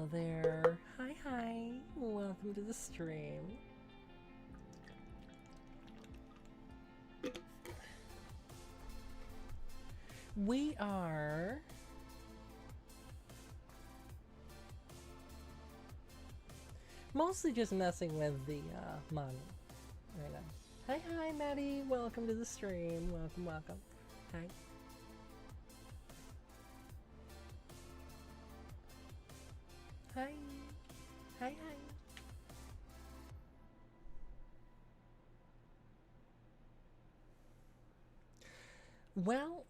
Hello there. Hi, hi. Welcome to the stream. We are mostly just messing with the model right now. Hi, hi, Maddie. Welcome to the stream. Welcome, welcome. Hi. Hi. Hi, hi. Well,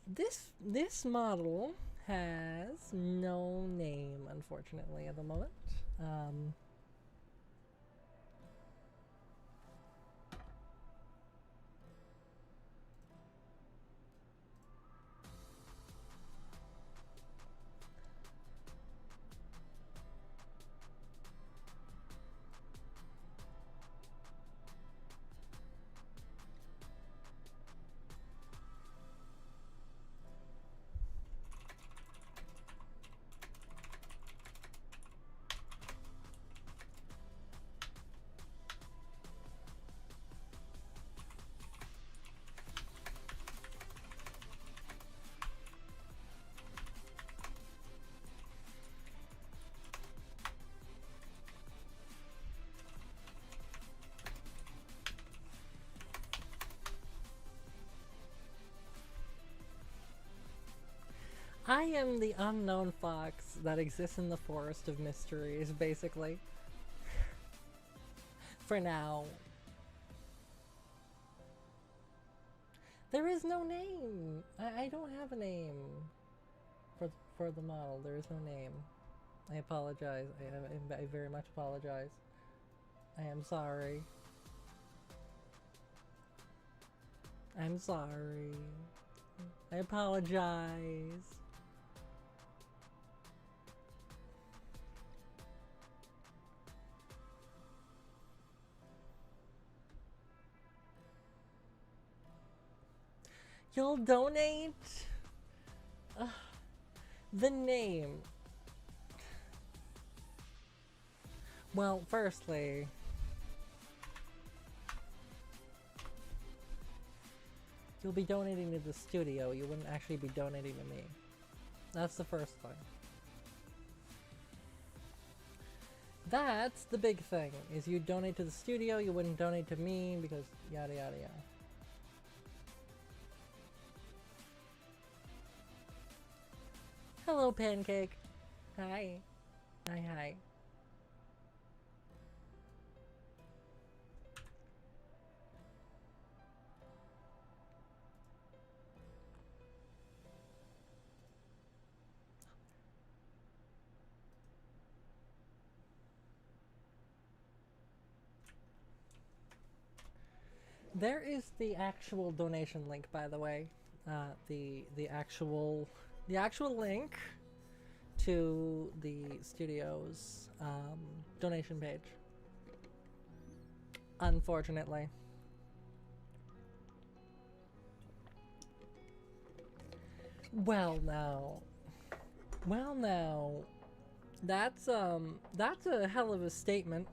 this model has no name, unfortunately, at the moment. Um, I am the unknown fox that exists in the forest of mysteries, basically. For now. There is no name. I don't have a name for the model. There is no name. I apologize. I very much apologize. I am sorry. I'm sorry. I apologize. You'll donate? The name. Well, firstly, you'll be donating to the studio. You wouldn't actually be donating to me. That's the first thing. That's the big thing, is you donate to the studio, you wouldn't donate to me because yada yada yada. Hello, Pancake. Hi. Hi, hi. There is the actual donation link, by the way. The actual link to the studio's donation page. Unfortunately. Well now. Well now. That's a hell of a statement.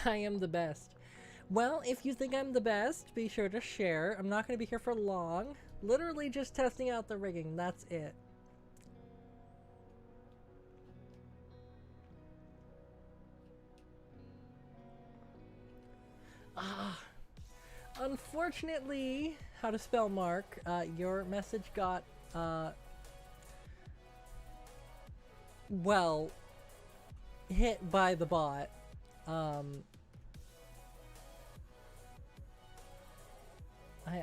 I am the best. Well, if you think I'm the best, be sure to share. I'm not going to be here for long. Literally just testing out the rigging. That's it. Unfortunately, how to spell Mark, your message got, well, hit by the bot.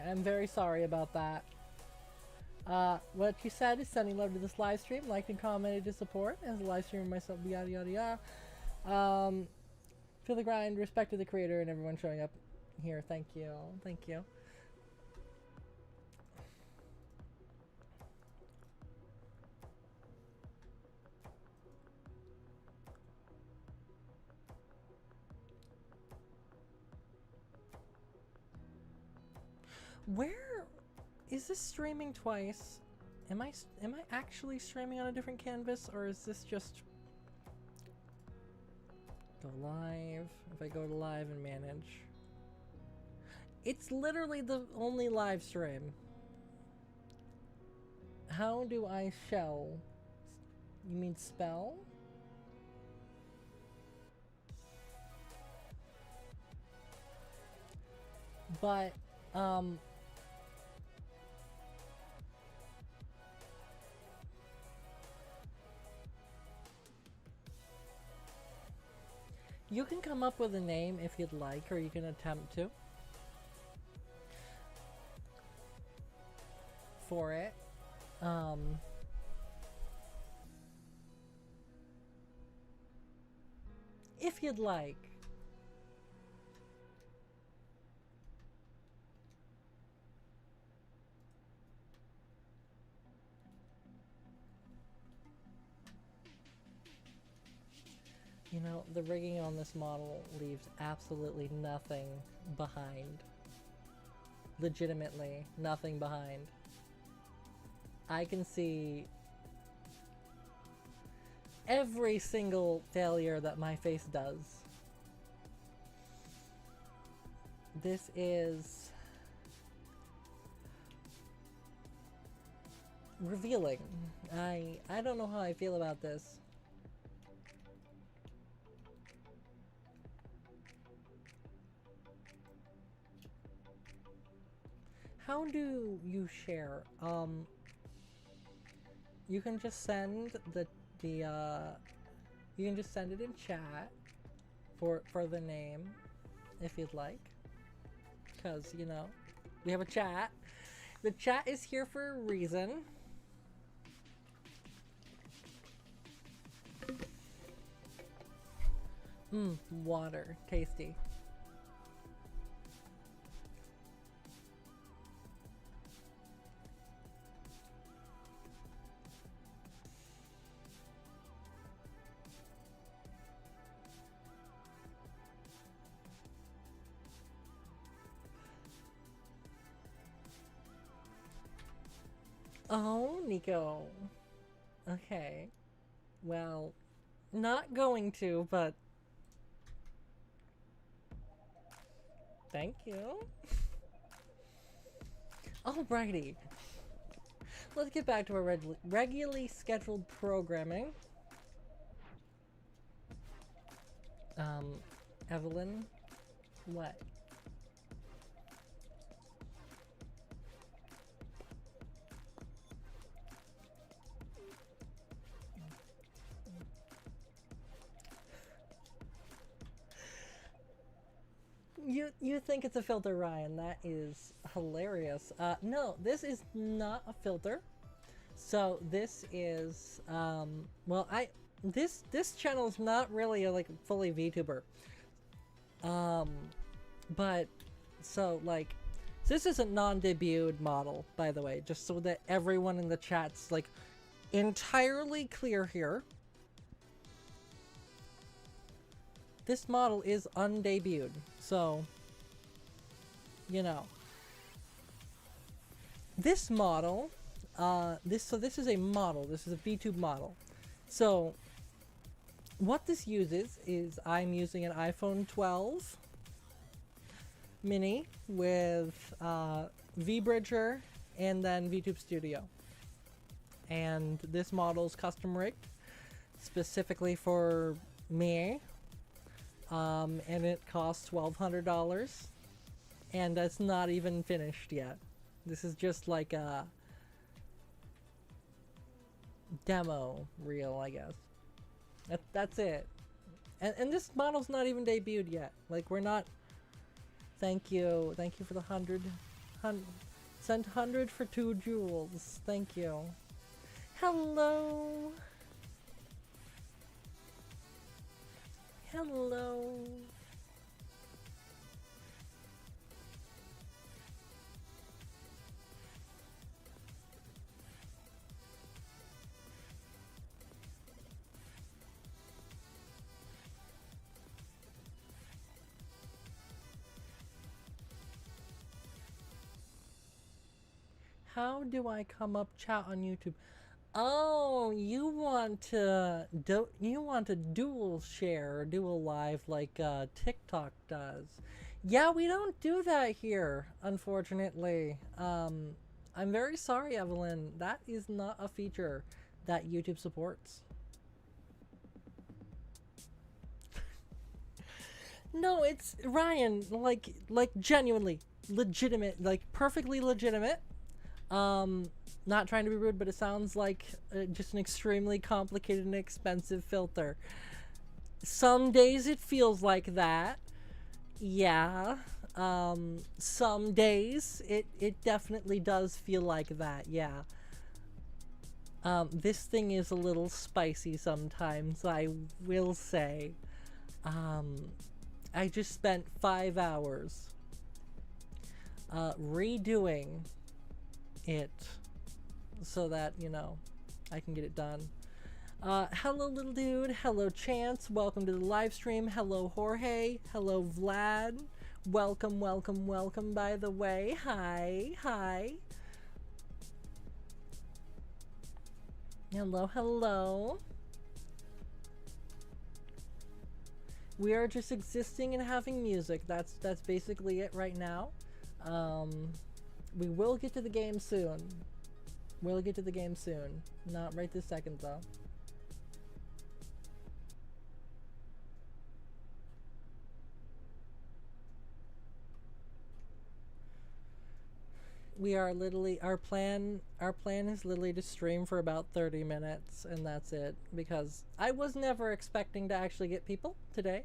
I'm very sorry about that. What you said is sending love to this live stream, liked and commented to support as a live streamer myself, yada yada yada. Feel the grind, respect to the creator and everyone showing up here. Thank you. Thank you. Where is this streaming twice? am I actually streaming on a different canvas, or is this just go live? If I go to live and manage, it's literally the only live stream. How do I shell? You mean spell? But you can come up with a name if you'd like, or you can attempt to for it. If you'd like. You know, the rigging on this model leaves absolutely nothing behind. Legitimately, nothing behind. I can see every single failure that my face does. This is revealing. I don't know how I feel about this. How do you share? You can just send you can just send it in chat for the name if you'd like, because you know we have a chat. The chat is here for a reason. Water, tasty. Oh, Nico. Okay. Well, not going to, but thank you. Alrighty. Let's get back to our regularly scheduled programming. Evelyn, what? You think it's a filter, Ryan? That is hilarious. No, this is not a filter. So this is well, this channel is not really a, like fully VTuber. But so like this is a non-debuted model, by the way, just so that everyone in the chat's like entirely clear here. This model is undebuted, so, you know. This model, this is a model, this is a VTube model. So, what this uses is I'm using an iPhone 12 mini with VBridger and then VTube Studio. And this model is custom rigged specifically for me. And it costs $1,200, and that's not even finished yet. This is just like a demo reel, I guess. That's it. And this model's not even debuted yet. Like, we're not. Thank you for the 100. Sent 100 for 2 jewels. Thank you. Hello. Hello. How do I come up chat on YouTube? Oh, you want to dual share or dual live like TikTok does. Yeah, we don't do that here, unfortunately. I'm very sorry, Evelyn. That is not a feature that YouTube supports. No, it's Ryan, like genuinely legitimate, like perfectly legitimate. Not trying to be rude, but it sounds like just an extremely complicated and expensive filter. Some days it feels like that. Yeah. Some days it definitely does feel like that. Yeah. This thing is a little spicy sometimes, I will say. I just spent 5 hours redoing it so that, you know, I can get it done. Hello, little dude. Hello, Chance. Welcome to the live stream. Hello, Jorge. Hello, Vlad. Welcome, welcome, welcome, by the way. Hi, hi. Hello, hello. We are just existing and having music. That's basically it right now. We will get to the game soon. We'll get to the game soon. Not right this second, though. We are literally, our plan is literally to stream for about 30 minutes, and that's it, because I was never expecting to actually get people today.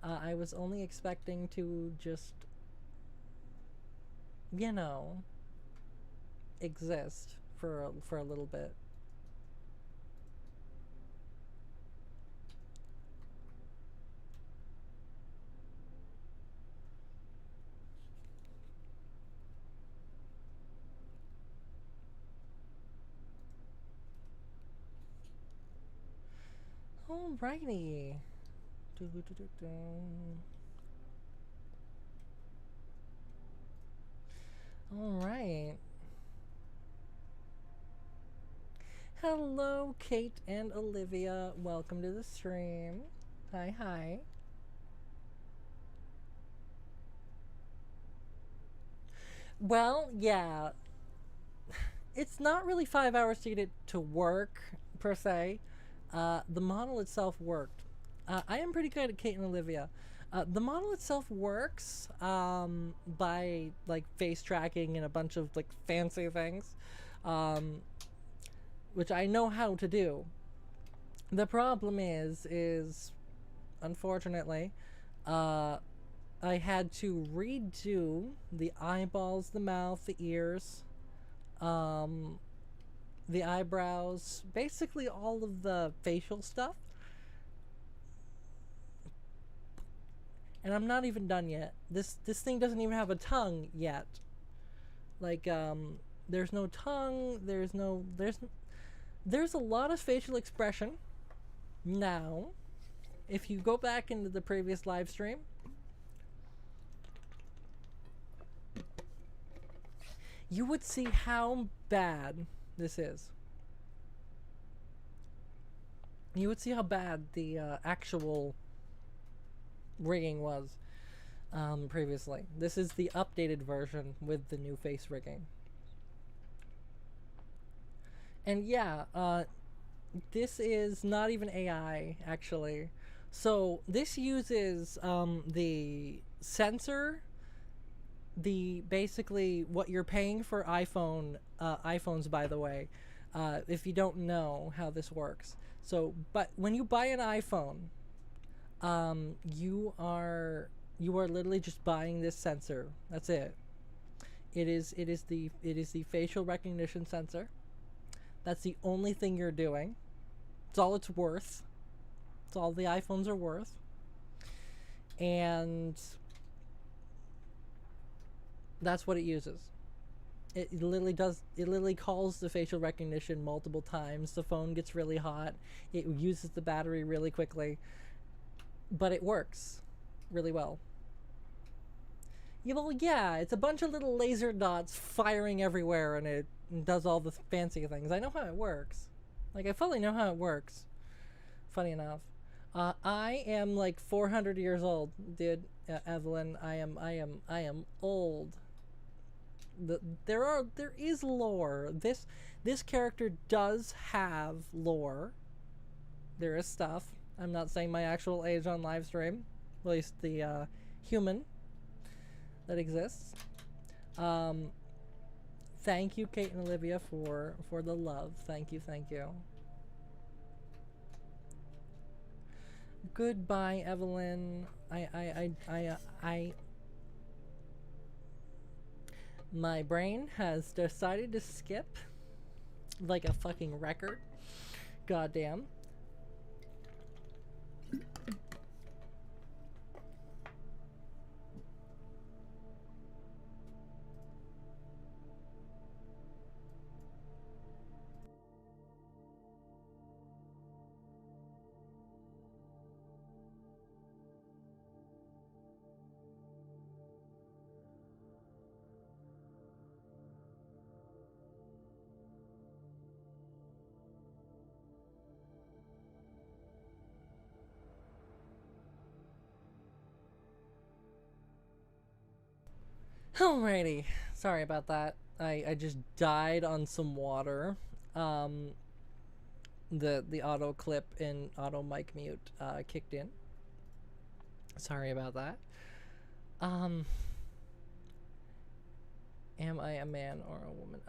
I was only expecting to just, you know, exist for a little bit. Alrighty. Alright. Hello, Kate and Olivia. Welcome to the stream. Hi, hi. Well, yeah. It's not really 5 hours to get it to work, per se. The model itself worked. I am pretty good at Kate and Olivia. The model itself works by like face tracking and a bunch of like fancy things, which I know how to do. The problem is unfortunately, I had to redo the eyeballs, the mouth, the ears, the eyebrows, basically all of the facial stuff. And I'm not even done yet. This thing doesn't even have a tongue yet. Like, there's no tongue, there's a lot of facial expression. Now, if you go back into the previous live stream, you would see how bad this is. You would see how bad the actual rigging was previously. This is the updated version with the new face rigging. And yeah, this is not even AI, actually. So this uses the sensor, basically what you're paying for iPhones, by the way, if you don't know how this works. So, but when you buy an iPhone, you are literally just buying this sensor. That's it. It is the facial recognition sensor. That's the only thing you're doing. It's all it's worth. It's all the iPhones are worth. And that's what it uses. It literally calls the facial recognition multiple times. The phone gets really hot. It uses the battery really quickly. But it works really well. Yeah, well, yeah, it's a bunch of little laser dots firing everywhere, and it does all the fancy things. I know how it works. Like, I fully know how it works. Funny enough. I am like 400 years old, dude. Evelyn, I am old. There is lore. This character does have lore. There is stuff. I'm not saying my actual age on live stream, at least the human that exists. Thank you, Kate and Olivia, for the love. Thank you, thank you. Goodbye, Evelyn. My brain has decided to skip like a fucking record. Goddamn. Alrighty. Sorry about that. I just died on some water. The auto clip and auto mic mute kicked in. Sorry about that. Am I a man or a woman?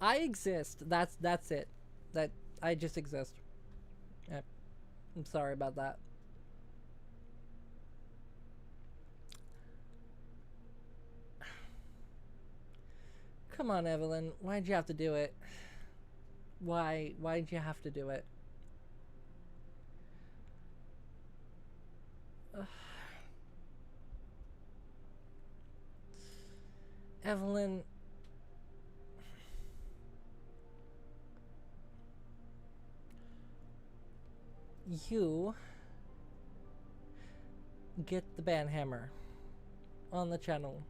I exist. That's it. That I just exist. I'm sorry about that. Come on, Evelyn. Why'd you have to do it? Why'd you have to do it? Evelyn, you get the banhammer on the channel.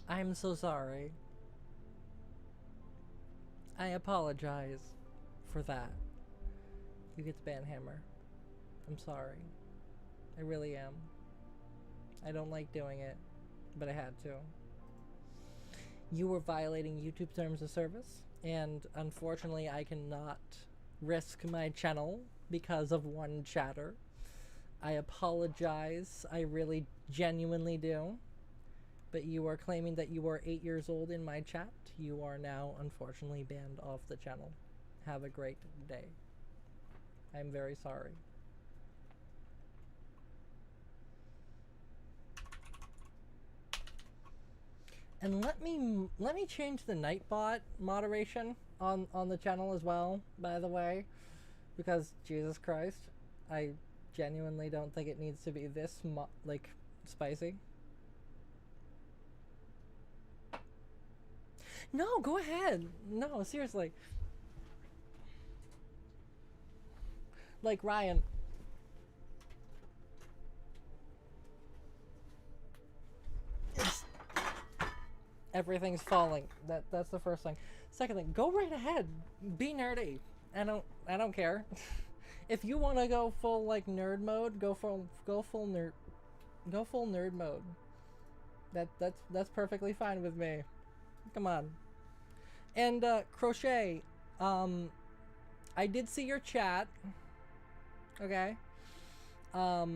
I'm so sorry. I apologize for that. You get the banhammer. I'm sorry. I really am. I don't like doing it, but I had to. You were violating YouTube terms of service, and unfortunately I cannot risk my channel because of one chatter. I apologize. I really genuinely do. But you are claiming that you were 8 years old in my chat. You are now unfortunately banned off the channel. Have a great day. I'm very sorry. And let me change the Nightbot moderation on the channel as well, by the way, because Jesus Christ, I genuinely don't think it needs to be this like spicy. No, go ahead. No, seriously. Like Ryan. Everything's falling. That's the first thing. Second thing, go right ahead. Be nerdy. I don't care. If you want to go full like nerd mode, go full nerd mode. That's perfectly fine with me. Come on. And Crochet, I did see your chat. Okay. I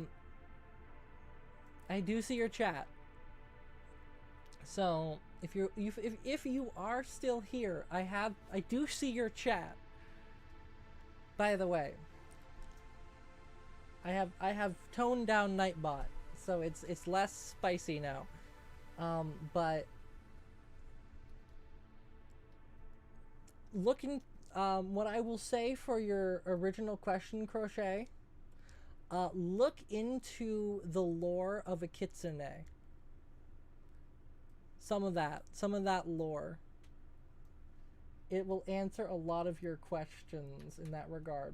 do see your chat. So if you are still here, I do see your chat. By the way, I have toned down Nightbot, so it's less spicy now. But looking, what I will say for your original question, Crochet, look into the lore of a kitsune. Some of that lore. It will answer a lot of your questions in that regard.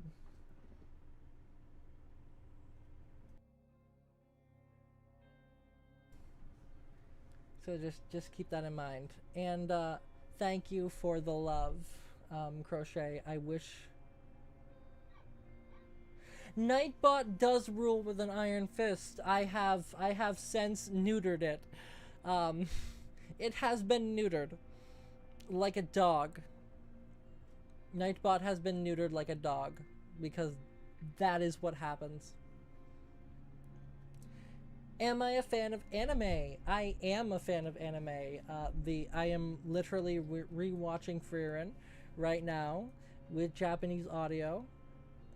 So just keep that in mind. And thank you for the love, Crochet. I wish Nightbot does rule with an iron fist. I have since neutered it. Um, it has been neutered like a dog. Nightbot has been neutered like a dog because that is what happens. Am I a fan of anime? I am a fan of anime. I am literally rewatching Frieren right now with Japanese audio,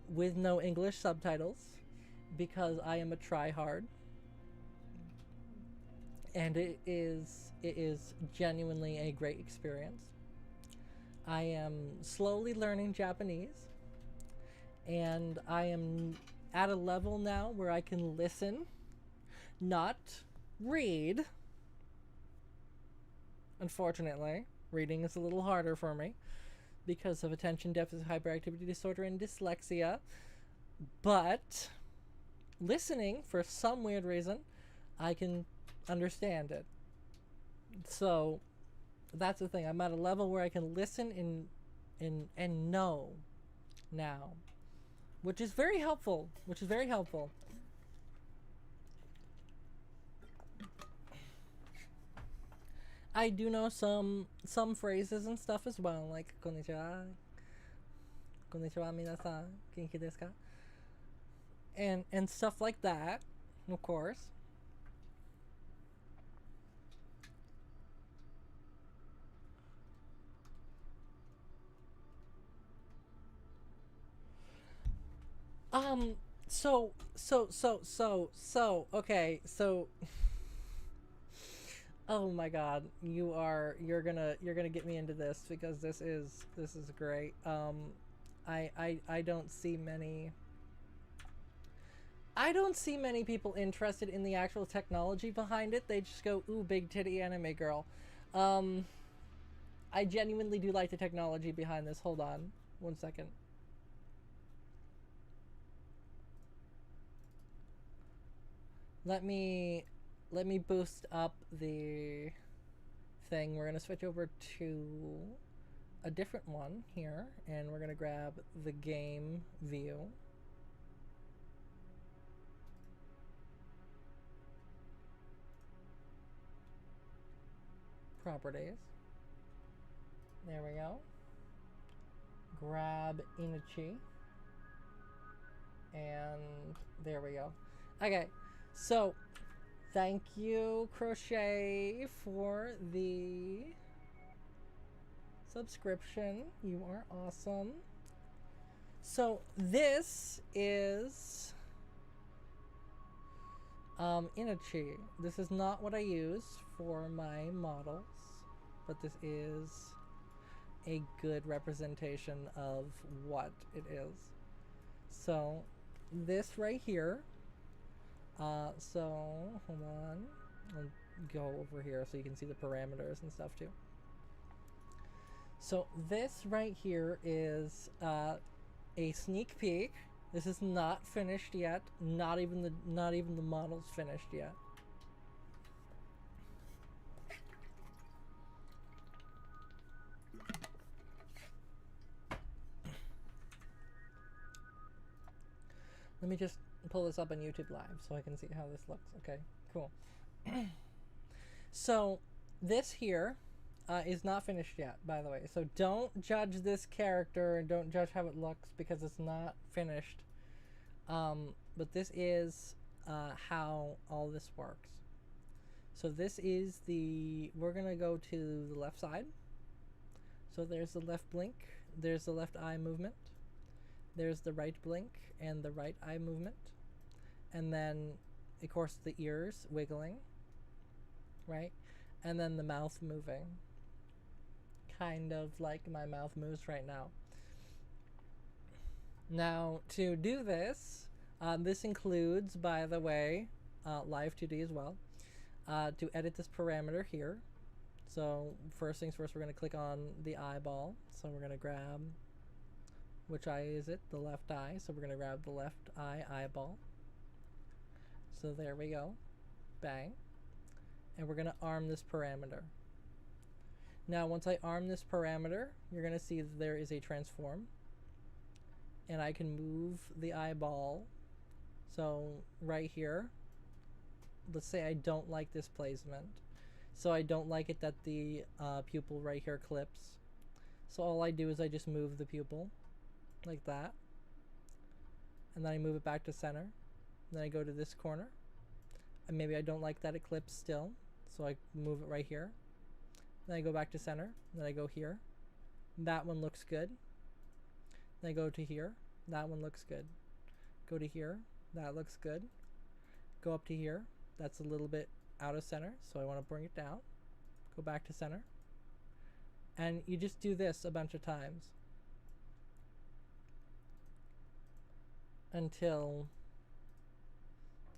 with no English subtitles, because I am a tryhard, and it is genuinely a great experience. I am slowly learning Japanese, and I am at a level now where I can listen, not read. Unfortunately, reading is a little harder for me because of attention deficit hyperactivity disorder and dyslexia. But listening, for some weird reason, I can understand it. So that's the thing. I'm at a level where I can listen and know now, which is very helpful. I do know some phrases and stuff as well, like konnichiwa, konnichiwa minasan, genki desu ka, and stuff like that, of course. Okay, so oh my god, you're gonna get me into this because this is great. I don't see many people interested in the actual technology behind it. They just go, ooh, big titty anime girl. I genuinely do like the technology behind this. Hold on one second. Let me boost up the thing. We're gonna switch over to a different one here, and we're gonna grab the game view. Properties. There we go. Grab Inichi. And there we go. Okay, so thank you, Crochet, for the subscription. You are awesome. So this is Inichi. This is not what I use for my models, but this is a good representation of what it is. So this right here, so hold on, I'll go over here so you can see the parameters and stuff too. So this right here is a sneak peek. This is not finished yet. Not even the model's finished yet. Let me just pull this up on YouTube Live so I can see how this looks. Okay, cool. So this here is not finished yet, by the way. So don't judge this character and don't judge how it looks because it's not finished. But this is how all this works. So this is we're gonna go to the left side. So there's the left blink, there's the left eye movement, there's the right blink and the right eye movement, and then of course the ears wiggling, right? And then the mouth moving, kind of like my mouth moves right now. Now to do this, this includes, by the way, Live 2D as well. To edit this parameter here, so first things first, we're going to click on the eyeball. So we're going to grab, which eye is it? The left eye. So we're going to grab the left eye eyeball. So there we go. Bang. and we're going to arm this parameter. Now, once I arm this parameter, you're going to see that there is a transform, and I can move the eyeball. So right here, let's say I don't like this placement. So I don't like it that the pupil right here clips. So all I do is I just move the pupil like that. And then I move it back to center. Then I go to this corner. And maybe I don't like that it clips still. So I move it right here. Then I go back to center. Then I go here. That one looks good. Then I go to here. That one looks good. Go to here. That looks good. Go up to here. That's a little bit out of center, so I want to bring it down. Go back to center. And you just do this a bunch of times until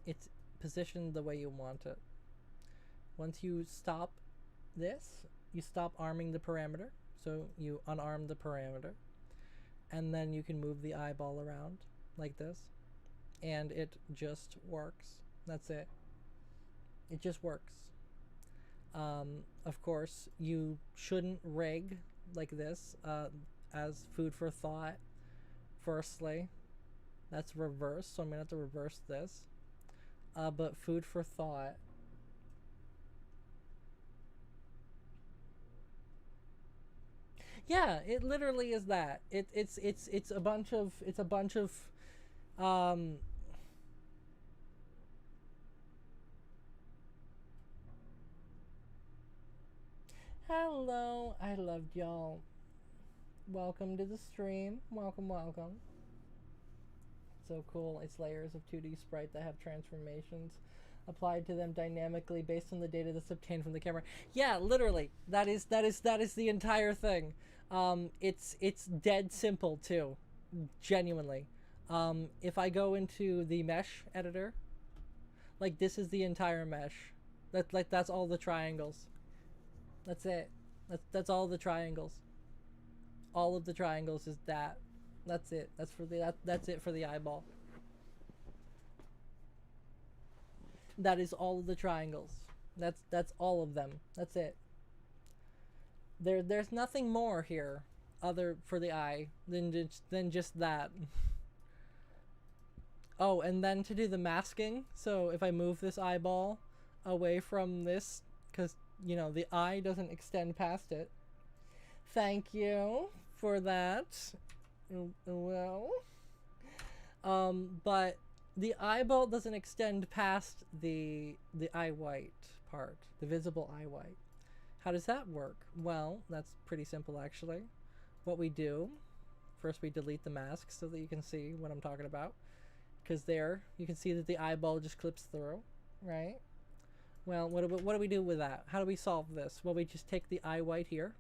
it's positioned the way you want it. Once you stop this, you stop arming the parameter, so you unarm the parameter, and then you can move the eyeball around like this, and it just works. That's it. It just works. Of course, you shouldn't rig like this as food for thought. Firstly, that's reverse, so I'm gonna have to reverse this. But food for thought. Yeah, it literally is that. It's a bunch of hello, I loved y'all. Welcome to the stream. Welcome, welcome. So cool. It's layers of 2D sprite that have transformations applied to them dynamically based on the data that's obtained from the camera. Yeah, literally. That is the entire thing. It's dead simple too. Genuinely. If I go into the mesh editor, like this is the entire mesh. That's all the triangles. That's it. That's all the triangles. All of the triangles is that. That's it. That's it for the eyeball. That is all of the triangles. That's all of them. That's it. There's nothing more here other for the eye than just that. Oh, and then to do the masking, so if I move this eyeball away from this, because you know the eye doesn't extend past it. Thank you for that. Well, but the eyeball doesn't extend past the eye white part, the visible eye white. How does that work? Well, that's pretty simple actually. What we do, first we delete the mask so that you can see what I'm talking about, because there you can see that the eyeball just clips through, right? Well, what do we do with that? How do we solve this? Well, we just take the eye white here,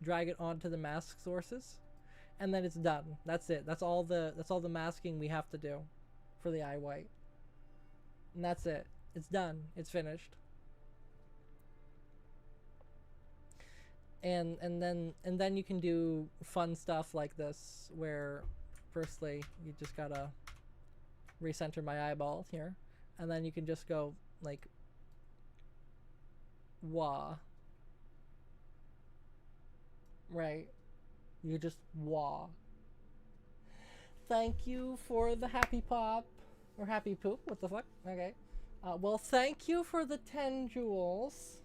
drag it onto the mask sources, and then it's done. That's it. That's all the masking we have to do for the eye white. And that's it. It's done. It's finished. And then you can do fun stuff like this where firstly you just gotta recenter my eyeball here, and then you can just go like wah. Right. You just wah. Thank you for the happy pop. Or happy poop. What the fuck? Okay. Well, thank you for the 10 jewels.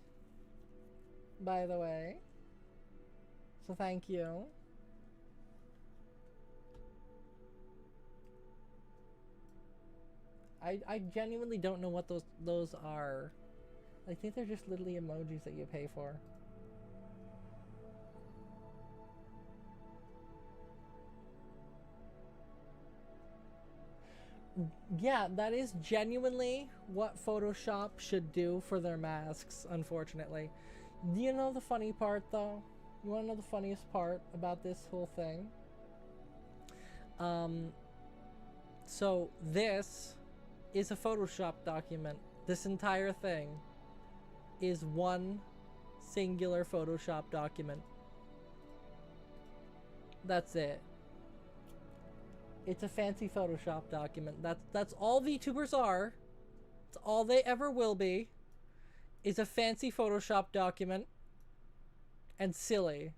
By the way. So thank you. I genuinely don't know what those are. I think they're just literally emojis that you pay for. Yeah, that is genuinely what Photoshop should do for their masks, unfortunately. Do you know the funny part, though? You want to know the funniest part about this whole thing? So this is a Photoshop document. This entire thing is one singular Photoshop document. That's it. It's a fancy Photoshop document. That's all VTubers are. It's all they ever will be. is a fancy Photoshop document and silly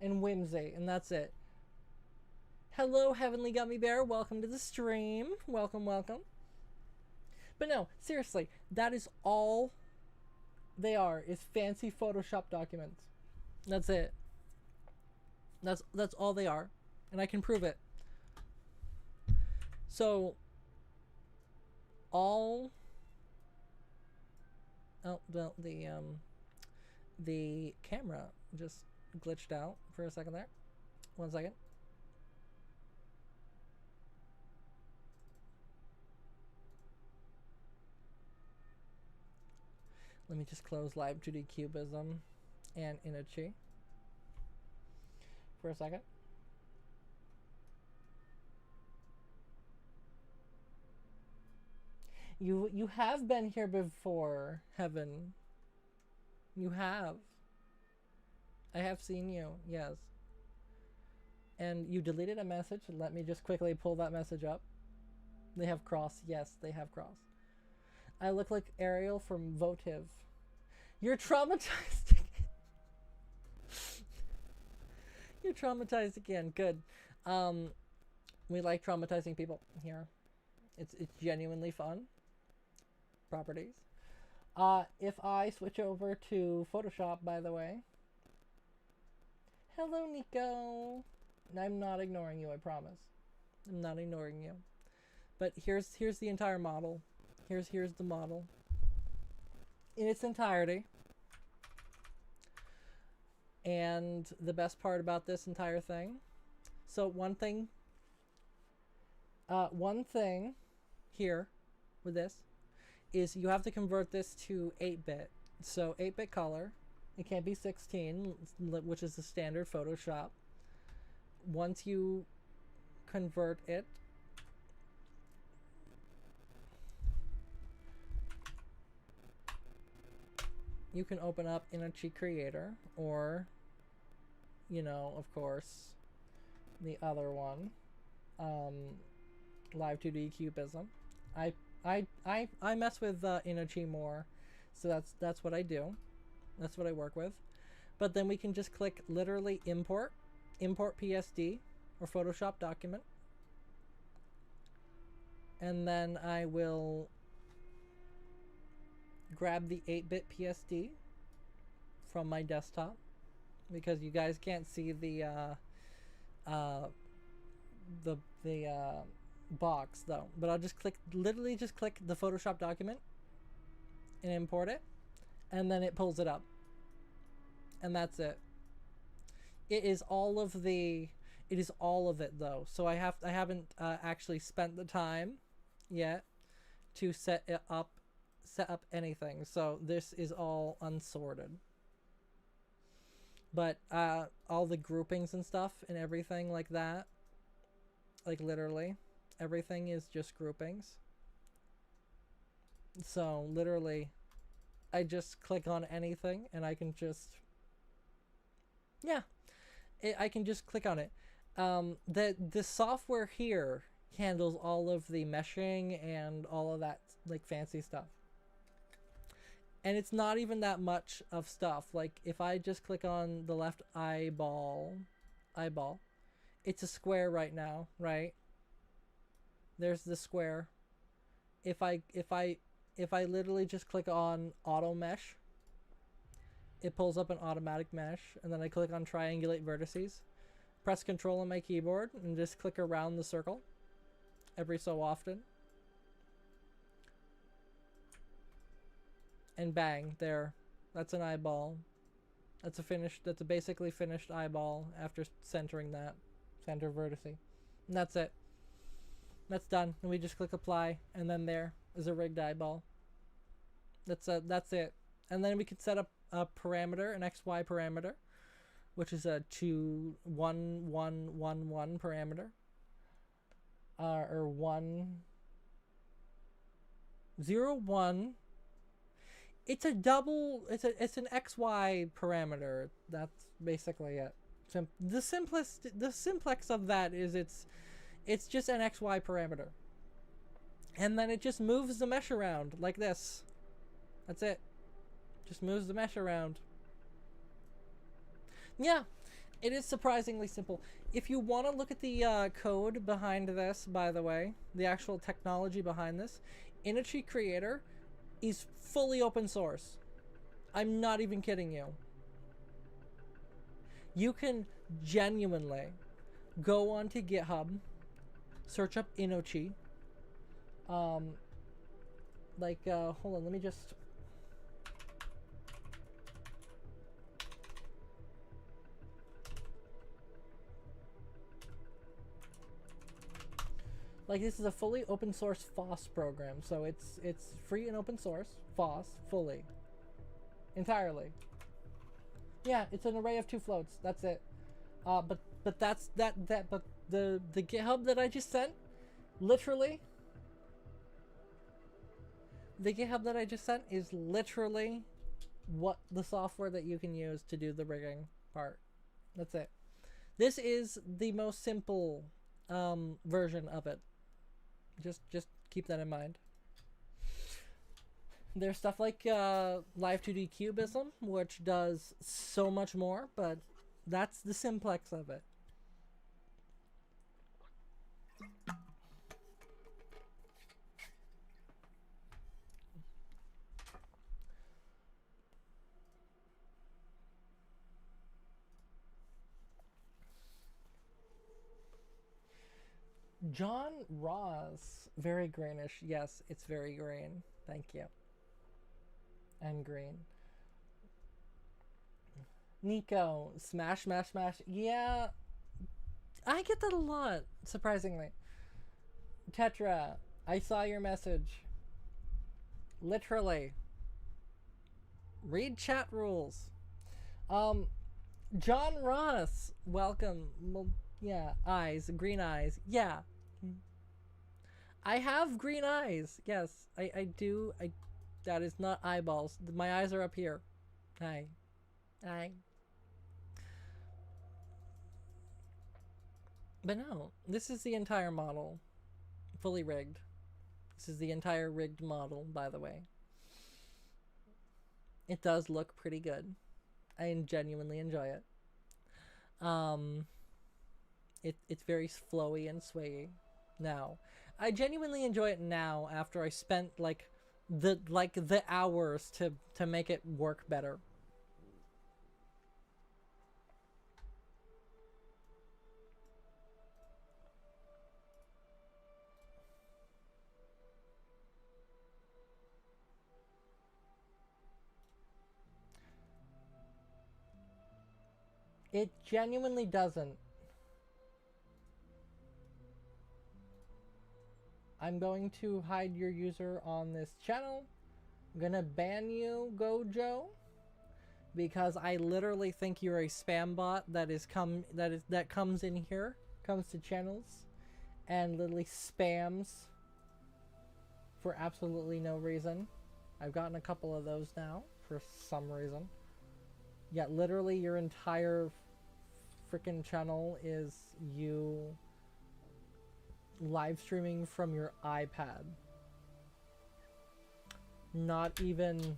and whimsy, and that's it. Hello, Heavenly Gummy Bear. Welcome to the stream. Welcome, welcome. But no, seriously, that is all they are, is fancy Photoshop documents. That's it. That's all they are, and I can prove it. So all the camera just glitched out for a second there. 1 second. Let me just close Live 2D Cubism and Inichi for a second. You have been here before, Heaven. You have. I have seen you, yes. And you deleted a message. Let me just quickly pull that message up. They have cross. Yes, they have cross. I look like Ariel from Votive. You're traumatized again. You're traumatized again. Good. We like traumatizing people here. It's genuinely fun. Properties. If I switch over to Photoshop, by the way. Hello, Nico. I'm not ignoring you, I promise. I'm not ignoring you. But here's the entire model. Here's the model in its entirety. And the best part about this entire thing. So one thing here with this is you have to convert this to 8-bit. So 8-bit color. It can't be 16, which is the standard Photoshop. Once you convert it, you can open up Inichi Creator, or, you know, of course, the other one, Live 2D Cubism. I mess with Inichi more, so that's what I do. That's what I work with. But then we can just click literally import PSD or Photoshop document, and then I will grab the 8-bit PSD from my desktop, because you guys can't see the box though. But I'll just literally click the Photoshop document and import it, and then it pulls it up, and that's it. It is all of it though. So I haven't actually spent the time yet to set up anything. So this is all unsorted. But all the groupings and stuff and everything like that, like literally everything is just groupings. So literally I just click on anything and I can just, yeah, I can just click on it. The software here handles all of the meshing and all of that like fancy stuff. And it's not even that much of stuff. Like if I just click on the left eyeball, it's a square right now, right? There's the square. If I literally just click on auto mesh, it pulls up an automatic mesh, and then I click on triangulate vertices, press Control on my keyboard, and just click around the circle every so often. And bang, there. That's an eyeball. That's a basically finished eyeball after centering that center vertex. And that's it. That's done. And we just click apply, and then there is a rigged eyeball. That's it. And then we could set up a parameter, an XY parameter, which is a 21111 parameter. Or 101. It's a double. It's an XY parameter. That's basically it. The simplex of that is it's just an XY parameter, and then it just moves the mesh around like this. That's it. Just moves the mesh around. Yeah, it is surprisingly simple. If you want to look at the code behind this, by the way, the actual technology behind this, Inichi Creator is fully open source. I'm not even kidding you. You can genuinely go onto GitHub, search up Inochi. Hold on, let me just... Like, this is a fully open source FOSS program, so it's free and open source. FOSS, fully. Entirely. Yeah, it's an array of 2 floats. That's it. But that's but the GitHub that I just sent, literally, the GitHub that I just sent is literally what the software that you can use to do the rigging part. That's it. This is the most simple version of it. Just keep that in mind. There's stuff like Live 2D Cubism, which does so much more, but that's the simplex of it. John Ross, very greenish. Yes, it's very green. Thank you. And green. Nico, smash, smash, smash. Yeah, I get that a lot, surprisingly. Tetra, I saw your message. Literally. Read chat rules. John Ross, welcome. Well, yeah, eyes, green eyes. Yeah. I have green eyes. Yes, I do. That is not eyeballs. My eyes are up here. Hi. Hi. But no, this is the entire model. Fully rigged. This is the entire rigged model, by the way. It does look pretty good. I genuinely enjoy it. It's very flowy and swayy now. I genuinely enjoy it now after I spent the hours to make it work better. It genuinely doesn't. I'm going to hide your user on this channel. I'm gonna ban you, Gojo, because I literally think you're a spam bot that comes in here, comes to channels, and literally spams for absolutely no reason. I've gotten a couple of those now for some reason. Yeah, literally your entire freaking channel is you live streaming from your iPad. Not even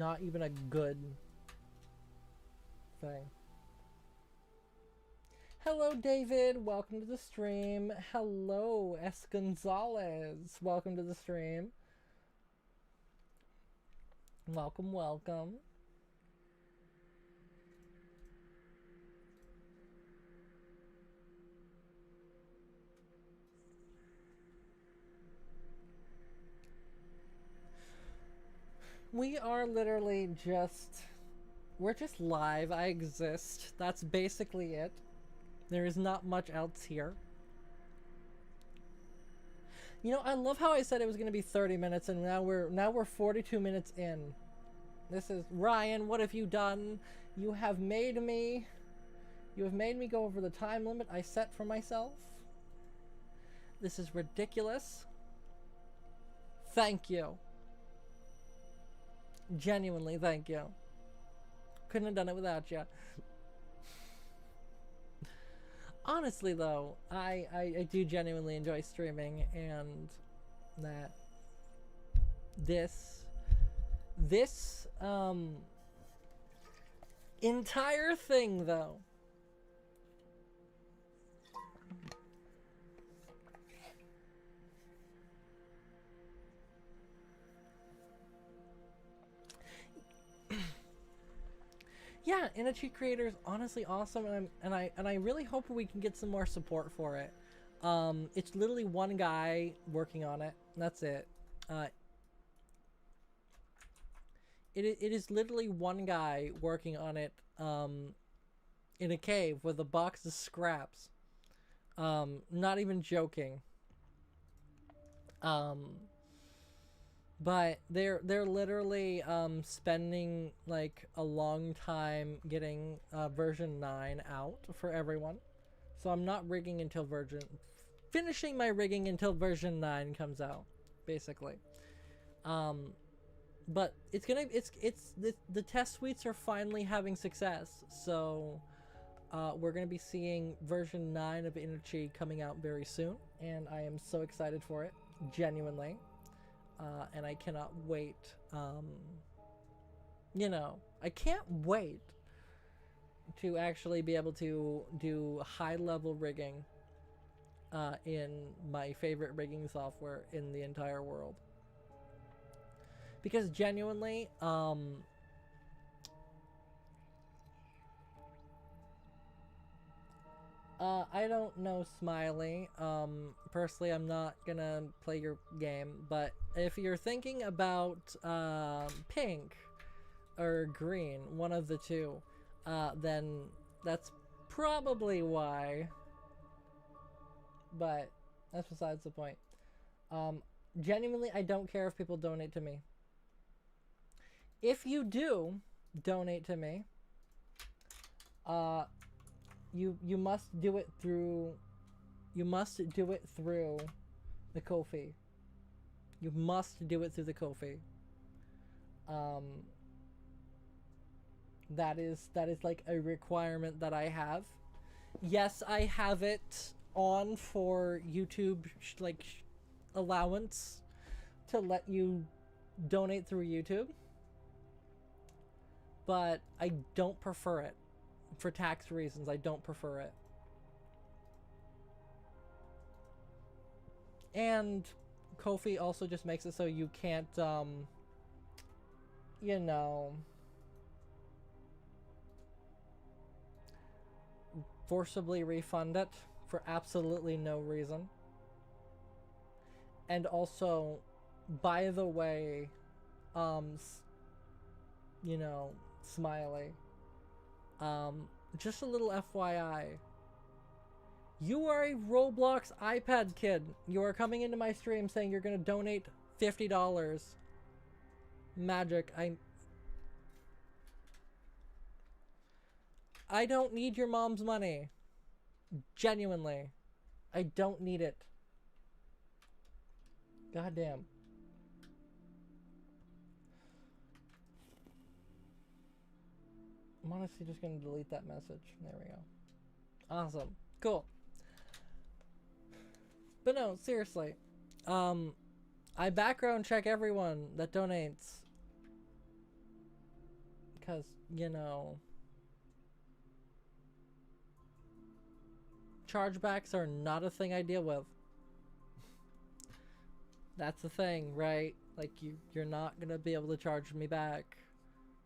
a good thing. Hello, David. Welcome to the stream. Hello, S. Gonzalez. Welcome to the stream. Welcome, welcome. We are literally we're just live. I exist. That's basically it. There is not much else here. You know, I love how I said it was going to be 30 minutes and now we're 42 minutes in. This is Ryan, what have you done? You have made me go over the time limit I set for myself. This is ridiculous. Thank you. Genuinely, thank you. Couldn't have done it without you. Honestly, though, I do genuinely enjoy streaming, and that this This entire thing, though, yeah, Inichi Creator is honestly awesome, and I really hope we can get some more support for it. It's literally one guy working on it. That's it. Uh, it is literally one guy working on it. In a cave with a box of scraps. Not even joking. Um, but they're literally spending like a long time getting version 9 out for everyone. So I'm not rigging until finishing my rigging until version 9 comes out, basically. But the test suites are finally having success, so we're going to be seeing version 9 of Inichi coming out very soon, and I am so excited for it, genuinely. And I cannot wait. I can't wait to actually be able to do high-level rigging in my favorite rigging software in the entire world. Because genuinely, I don't know Smiley. Personally, I'm not gonna play your game, but if you're thinking about pink or green, one of the two, then that's probably why. But that's besides the point. Genuinely, I don't care if people donate to me. If you do donate to me, you must do it through the Ko-fi. You must do it through the Ko-fi. That is like a requirement that I have. Yes, I have it on for YouTube allowance to let you donate through YouTube, but I don't prefer it. For tax reasons, I don't prefer it. And Ko-fi also just makes it so you can't, forcibly refund it for absolutely no reason. And also, by the way, Smiley, just a little FYI. You are a Roblox iPad kid. You are coming into my stream saying you're gonna donate $50. Magic, I don't need your mom's money. Genuinely. I don't need it. Goddamn. I'm honestly just gonna delete that message. There we go. Awesome. Cool. But no, seriously. I background check everyone that donates. Because, chargebacks are not a thing I deal with. That's the thing, right? Like, you're not gonna be able to charge me back.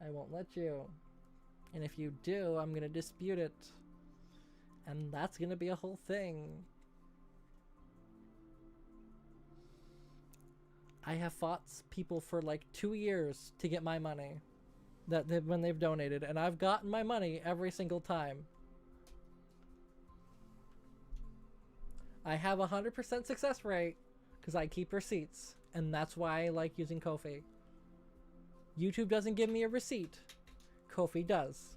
I won't let you. And if you do, I'm gonna dispute it. And that's gonna be a whole thing. I have fought people for like 2 years to get my money when they've donated, and I've gotten my money every single time. I have 100% success rate because I keep receipts, and that's why I like using Ko-fi. YouTube doesn't give me a receipt. Ko-fi does.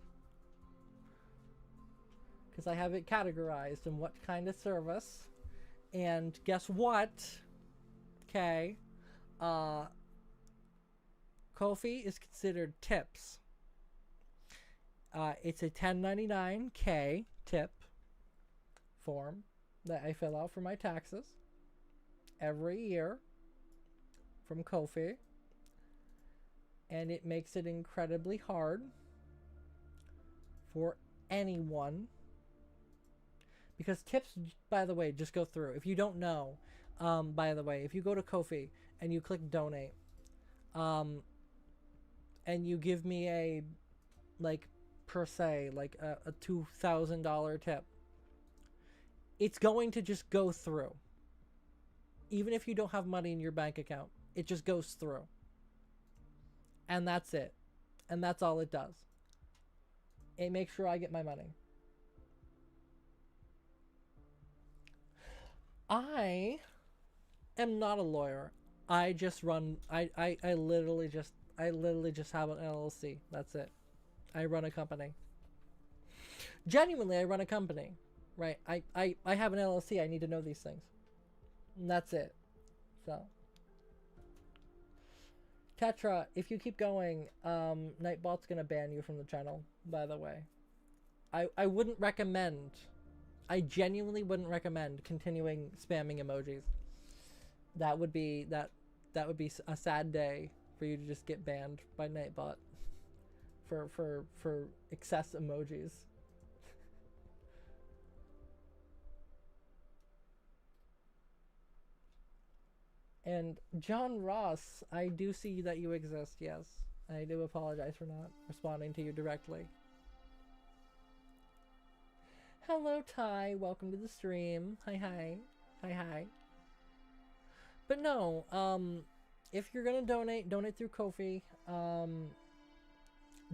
Because I have it categorized in what kind of service. And guess what? Okay. Ko-fi is considered tips. It's a 1099K tip form that I fill out for my taxes every year from Ko-fi. And it makes it incredibly hard for anyone. Because tips, by the way, just go through. If you don't know, by the way, if you go to Ko-fi and you click donate, and you give me a, like, per se, like a $2,000 tip, it's going to just go through. Even if you don't have money in your bank account, it just goes through. And that's it. And that's all it does. It makes sure I get my money. I am not a lawyer. I just run, I literally just have an LLC. That's it. I run a company. Genuinely, I run a company. Right? I have an LLC. I need to know these things. And that's it. So. Tetra, if you keep going, Nightbot's gonna ban you from the channel, by the way. I wouldn't recommend, I genuinely wouldn't recommend continuing spamming emojis. That would be a sad day for you to just get banned by Nightbot for excess emojis. And John Ross, I do see that you exist, yes. I do apologize for not responding to you directly. Hello, Ty. Welcome to the stream. Hi, hi. Hi, hi. But no, if you're gonna donate through Ko-fi.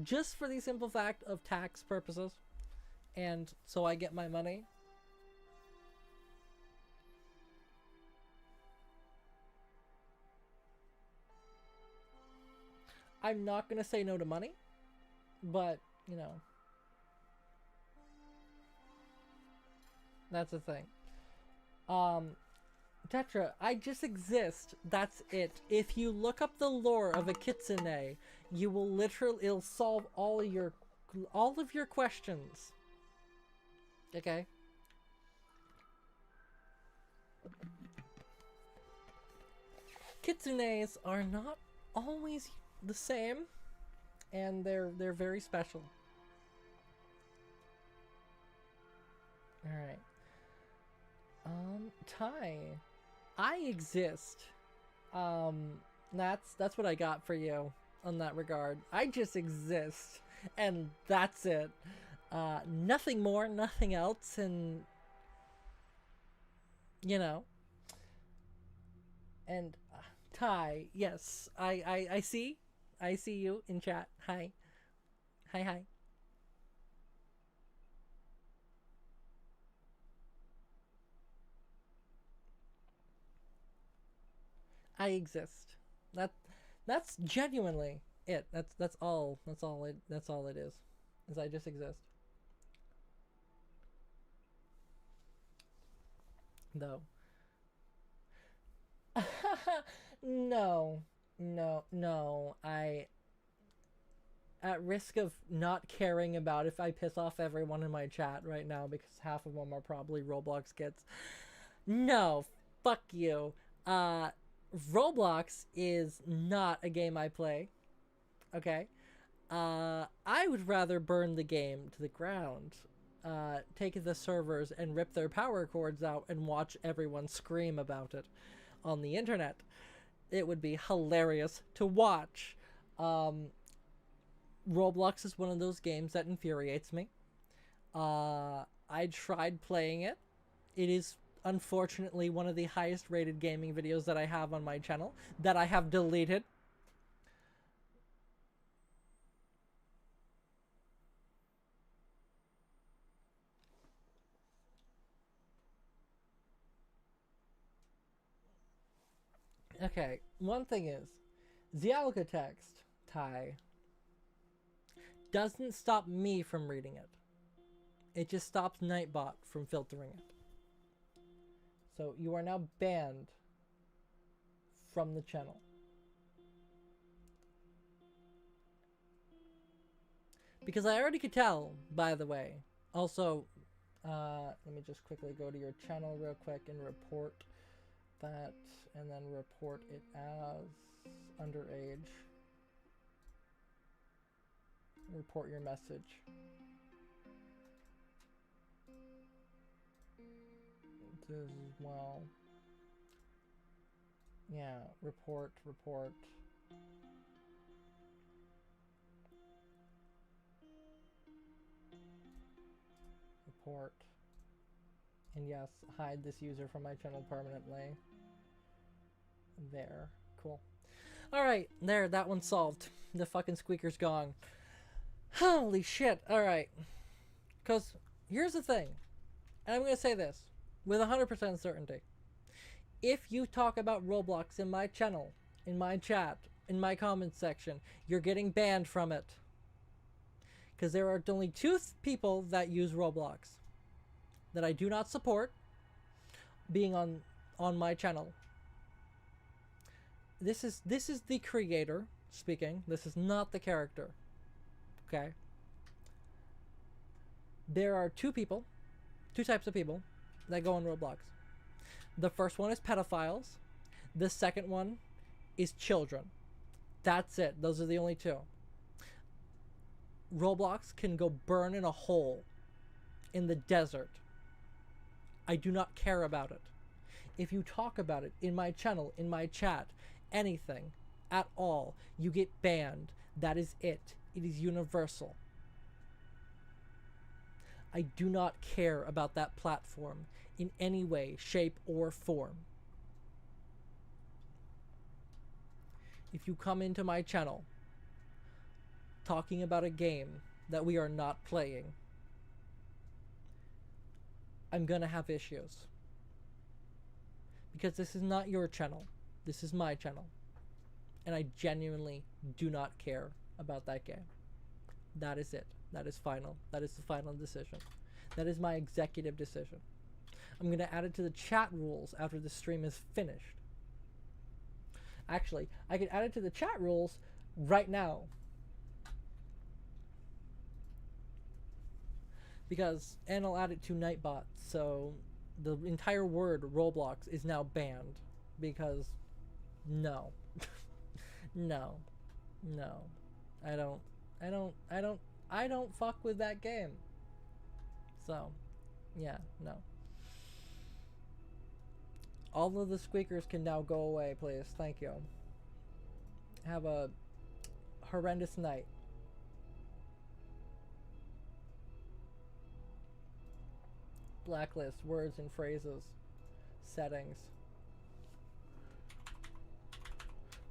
Just for the simple fact of tax purposes. And so I get my money. I'm not gonna say no to money, but, you know, that's the thing. Tetra, I just exist. That's it. If you look up the lore of a kitsune, you will literally, it'll solve all of your questions. Okay? Kitsunes are not always the same, and they're very special. All right. Ty, I exist. That's what I got for you on that regard. I just exist, and that's it. Nothing more, nothing else, and you know. And Ty, yes, I see you in chat. Hi. Hi, hi. I exist. That's genuinely it. That's all it is. Is I just exist. Though. No. At risk of not caring about if I piss off everyone in my chat right now, because half of them are probably Roblox kids. No, fuck you. Roblox is not a game I play. Okay? I would rather burn the game to the ground, take the servers and rip their power cords out and watch everyone scream about it on the internet. It would be hilarious to watch. Roblox is one of those games that infuriates me. I tried playing it. It is unfortunately one of the highest rated gaming videos that I have on my channel that I have deleted. Okay, one thing is, Xialka text, Ty, doesn't stop me from reading it. It just stops Nightbot from filtering it. So you are now banned from the channel. Because I already could tell, by the way. Also, let me just quickly go to your channel real quick and report that, and then report it as underage. Report your message. As well. Yeah, report. Report. And yes, hide this user from my channel permanently. There. Cool. Alright, there, that one's solved. The fucking squeaker's gone. Holy shit, alright. Because, here's the thing. And I'm going to say this with 100% certainty. If you talk about Roblox in my channel, in my chat, in my comment section, you're getting banned from it. Because there are only two people that use Roblox that I do not support being on my channel. This is the creator speaking. This is not the character. Okay? There are two types of people that go on Roblox. The first one is pedophiles. The second one is children. That's it. Those are the only two. Roblox can go burn in a hole in the desert. I do not care about it. If you talk about it in my channel, in my chat, anything at all, you get banned. That is it. It is universal. I do not care about that platform in any way, shape, or form. If you come into my channel talking about a game that we are not playing, I'm gonna have issues. Because this is not your channel. This is my channel. And I genuinely do not care about that game. That is it. That is final. That is the final decision. That is my executive decision. I'm going to add it to the chat rules after the stream is finished. Actually, I can add it to the chat rules right now. And I'll add it to Nightbot, so the entire word Roblox is now banned. Because, no. No. I don't fuck with that game. So, yeah, no. All of the squeakers can now go away, please. Thank you. Have a horrendous night. Blacklist, words and phrases. Settings.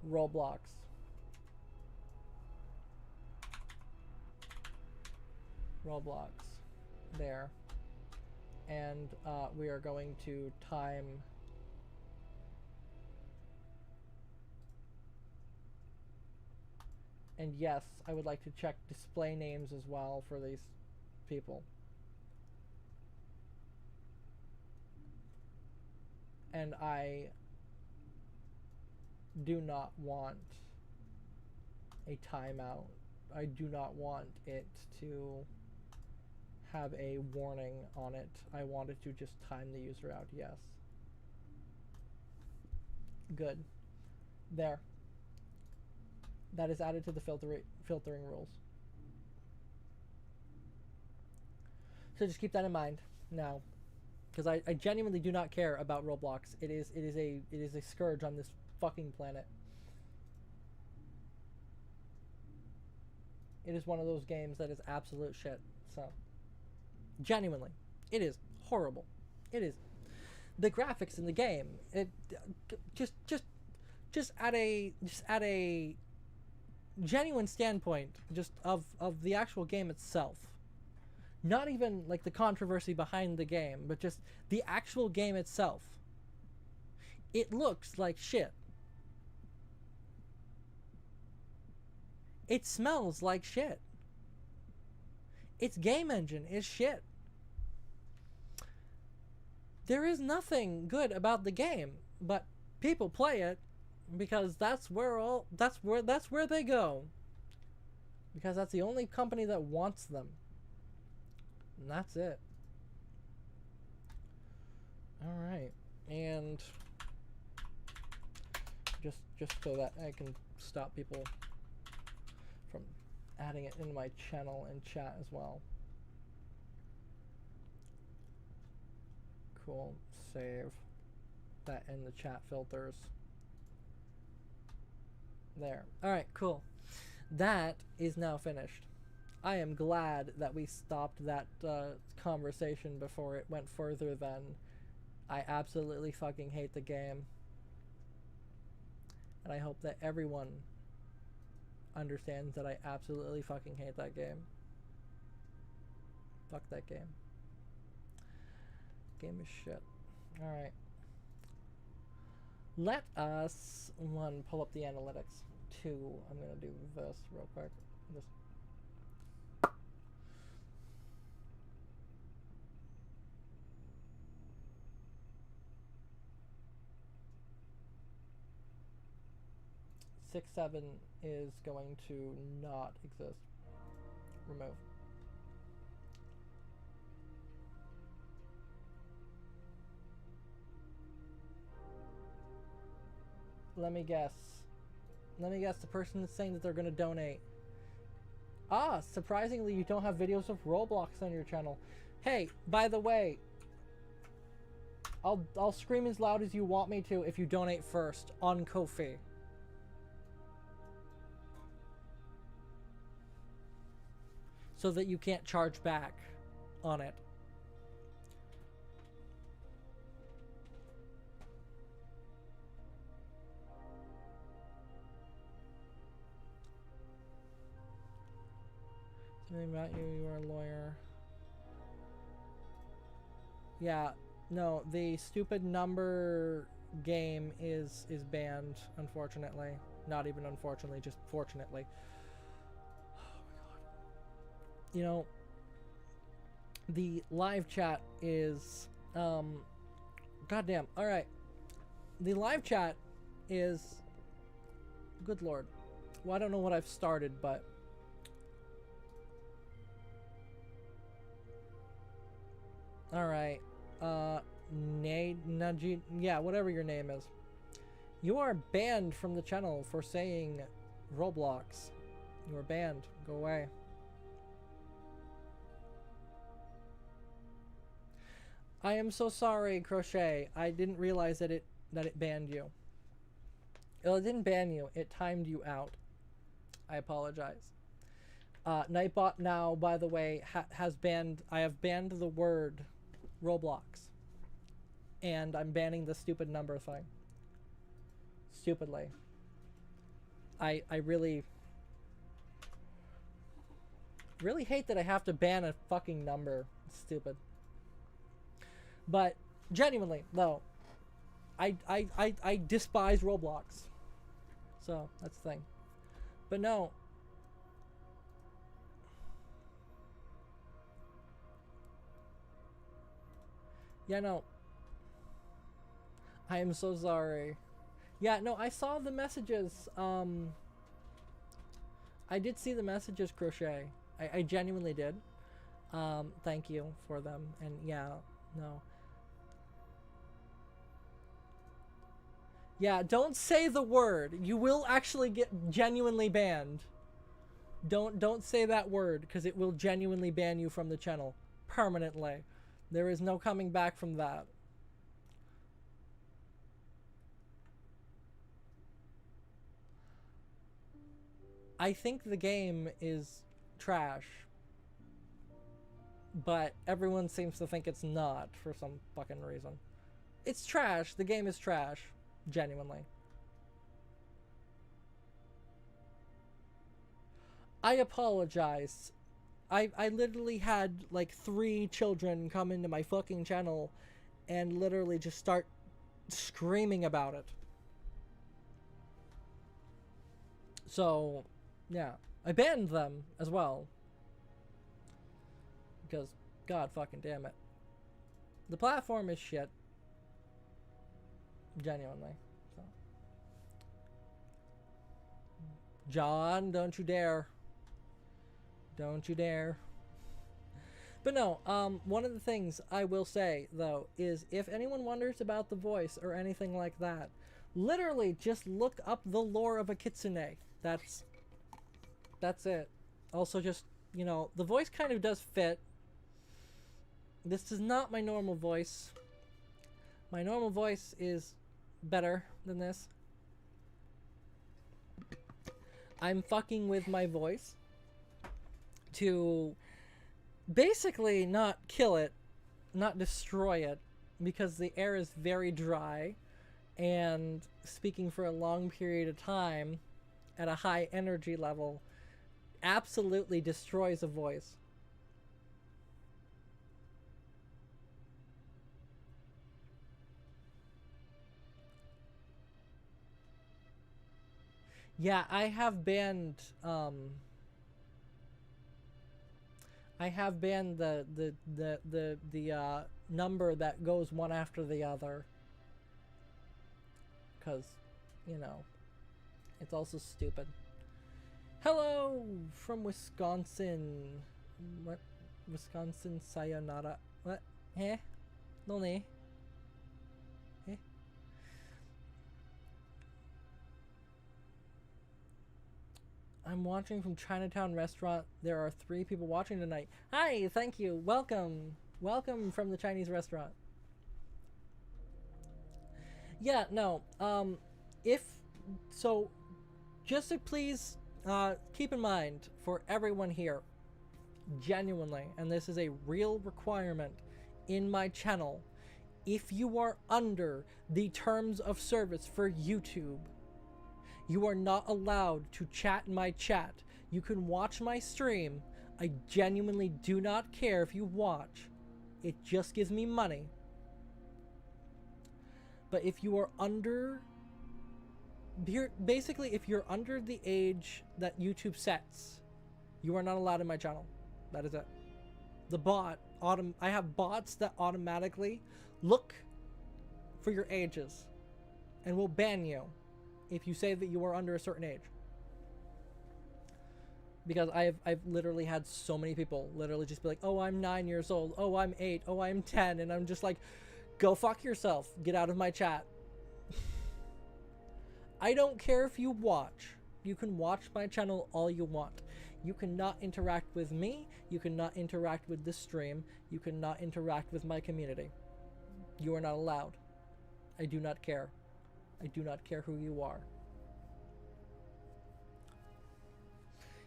Roblox. There. And we are going to time and yes, I would like to check display names as well for these people. And I do not want a timeout. I do not want it to have a warning on it. I want it to just time the user out. Yes. Good. There. That is added to the filtering rules. So just keep that in mind now, because I genuinely do not care about Roblox. It is a scourge on this fucking planet. It is one of those games that is absolute shit. So genuinely, it is horrible. It is. The graphics in the game, it just at a genuine standpoint, just of the actual game itself. Not even like the controversy behind the game, but just the actual game itself. It looks like shit. It smells like shit. Its game engine is shit. There is nothing good about the game, but people play it because that's where they go. Because that's the only company that wants them. And that's it. All right. And just so that I can stop people from adding it in my channel and chat as well. Cool. Save that in the chat filters. There. Alright, cool. That is now finished. I am glad that we stopped that conversation before it went further than I absolutely fucking hate the game. And I hope that everyone understands that I absolutely fucking hate that game. Fuck that game. Game is shit. Alright. Let us, one, pull up the analytics. Two, I'm gonna do this real quick. Just six, 7 is going to not exist. Remove. Let me guess. Let me guess, the person is saying that they're gonna donate. Ah, surprisingly, you don't have videos of Roblox on your channel. Hey, by the way, I'll scream as loud as you want me to if you donate first on Ko-fi. So that you can't charge back on it. Something about you are a lawyer. Yeah, no, the stupid number game is banned, unfortunately. Not even unfortunately, just fortunately. Oh my god. You know, the live chat is goddamn. Alright. The live chat is, good lord. Well, I don't know what I've started, but alright, Najid, yeah, whatever your name is. You are banned from the channel for saying Roblox. You are banned. Go away. I am so sorry, Crochet. I didn't realize that it banned you. Well, it didn't ban you. It timed you out. I apologize. Nightbot now, by the way, has banned. I have banned the word Roblox, and I'm banning the stupid number thing. Stupidly. I really hate that I have to ban a fucking number. It's stupid. But genuinely, though, I despise Roblox. So that's the thing. But no. Yeah, no. I am so sorry. Yeah, no, I saw the messages. I did see the messages, Crochet. I genuinely did. Thank you for them. And yeah, no. Yeah, don't say the word. You will actually get genuinely banned. Don't say that word, because it will genuinely ban you from the channel. Permanently. There is no coming back from that. I think the game is trash. But everyone seems to think it's not for some fucking reason. It's trash. The game is trash. Genuinely. I apologize. I literally had like 3 children come into my fucking channel and literally just start screaming about it. So, yeah. I banned them as well. Because, god fucking damn it. The platform is shit. Genuinely. So. John, don't you dare. Don't you dare. But no, one of the things I will say, though, is if anyone wonders about the voice or anything like that, literally just look up the lore of a kitsune. That's it. Also, just, you know, the voice kind of does fit. This is not my normal voice. My normal voice is better than this. I'm fucking with my voice to basically not kill it, not destroy it, because the air is very dry, and speaking for a long period of time at a high energy level absolutely destroys a voice. Yeah, I have banned the number that goes one after the other, because, you know, it's also stupid. Hello from Wisconsin. What? Wisconsin sayonara. What? Eh? No ne? Eh? I'm watching from Chinatown Restaurant. There are 3 people watching tonight. Hi, thank you. Welcome. Welcome from the Chinese restaurant. Yeah, no. If so, just to please keep in mind for everyone here, genuinely, and this is a real requirement in my channel, if you are under the terms of service for YouTube, you are not allowed to chat in my chat. You can watch my stream. I genuinely do not care if you watch. It just gives me money. But if you are under... Basically, if you're under the age that YouTube sets, you are not allowed in my channel. That is it. The bot... I have bots that automatically look for your ages and will ban you if you say that you are under a certain age. Because I've literally had so many people literally just be like, oh, I'm 9 years old, oh, I'm 8, oh, I'm 10, and I'm just like, go fuck yourself, get out of my chat. I don't care if you watch. You can watch my channel all you want. You cannot interact with me, you cannot interact with the stream, you cannot interact with my community. You are not allowed. I do not care. I do not care who you are.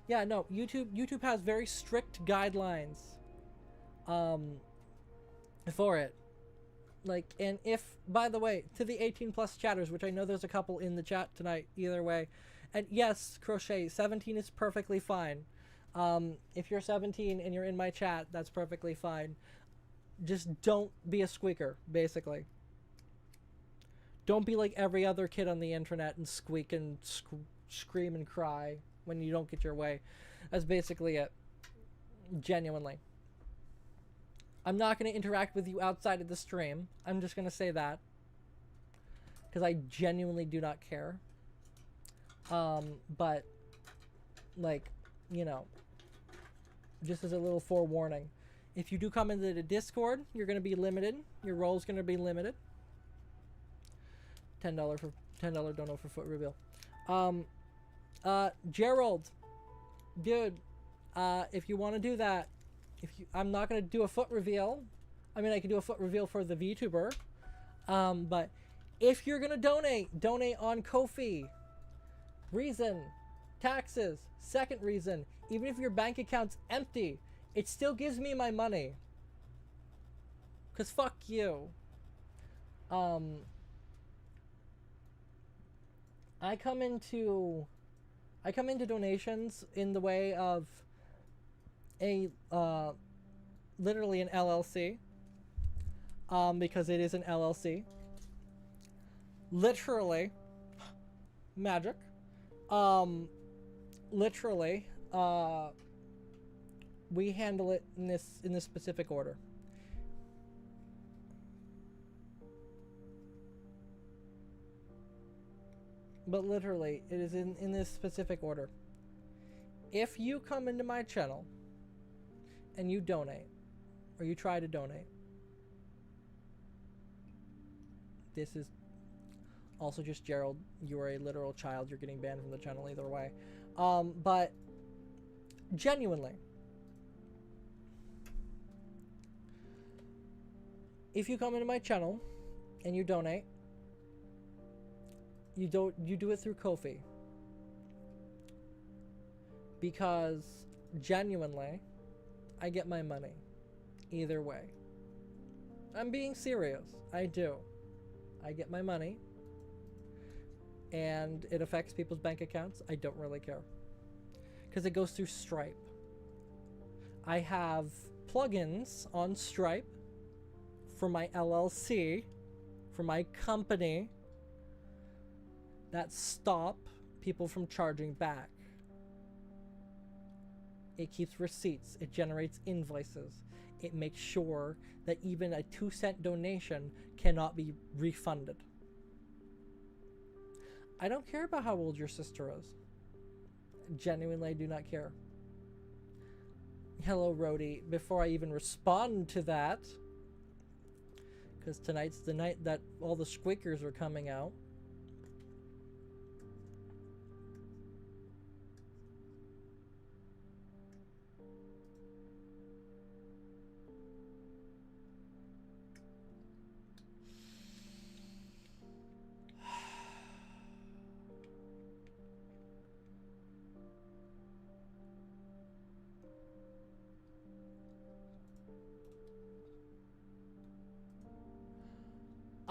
Yeah, no, YouTube has very strict guidelines for it. Like, and if, by the way, to the 18 plus chatters, which I know there's a couple in the chat tonight, either way, and yes, Crochet, 17 is perfectly fine. If you're 17 and you're in my chat, that's perfectly fine. Just don't be a squeaker, basically. Don't be like every other kid on the internet and squeak and scream and cry when you don't get your way. That's basically it. Genuinely. I'm not going to interact with you outside of the stream. I'm just going to say that. Because I genuinely do not care. But, like, you know, just as a little forewarning. If you do come into the Discord, you're going to be limited. Your role's going to be limited. $10 dono for foot reveal. Gerald, dude, if you want to do that, I'm not gonna do a foot reveal. I mean, I can do a foot reveal for the VTuber, but if you're gonna donate on Ko-fi. Reason, taxes. Second reason, even if your bank account's empty, it still gives me my money. 'Cause fuck you. I come into donations in the way of a literally an LLC, because it is an LLC. Literally, magic. Literally, we handle it in this specific order. But literally, it is in this specific order. If you come into my channel and you donate, or you try to donate, this is also just Gerald. You are a literal child. You're getting banned from the channel either way. But Genuinely. If you come into my channel and you donate, you do it through Ko-fi. Because genuinely, I get my money either way. I'm being serious. I do. I get my money and it affects people's bank accounts. I don't really care because it goes through Stripe. I have plugins on Stripe for my LLC, for my company, that stop people from charging back. It keeps receipts. It generates invoices. It makes sure that even a 2-cent donation cannot be refunded. I don't care about how old your sister is. Genuinely, I do not care. Hello, Rhodey. Before I even respond to that, because tonight's the night that all the squeakers are coming out.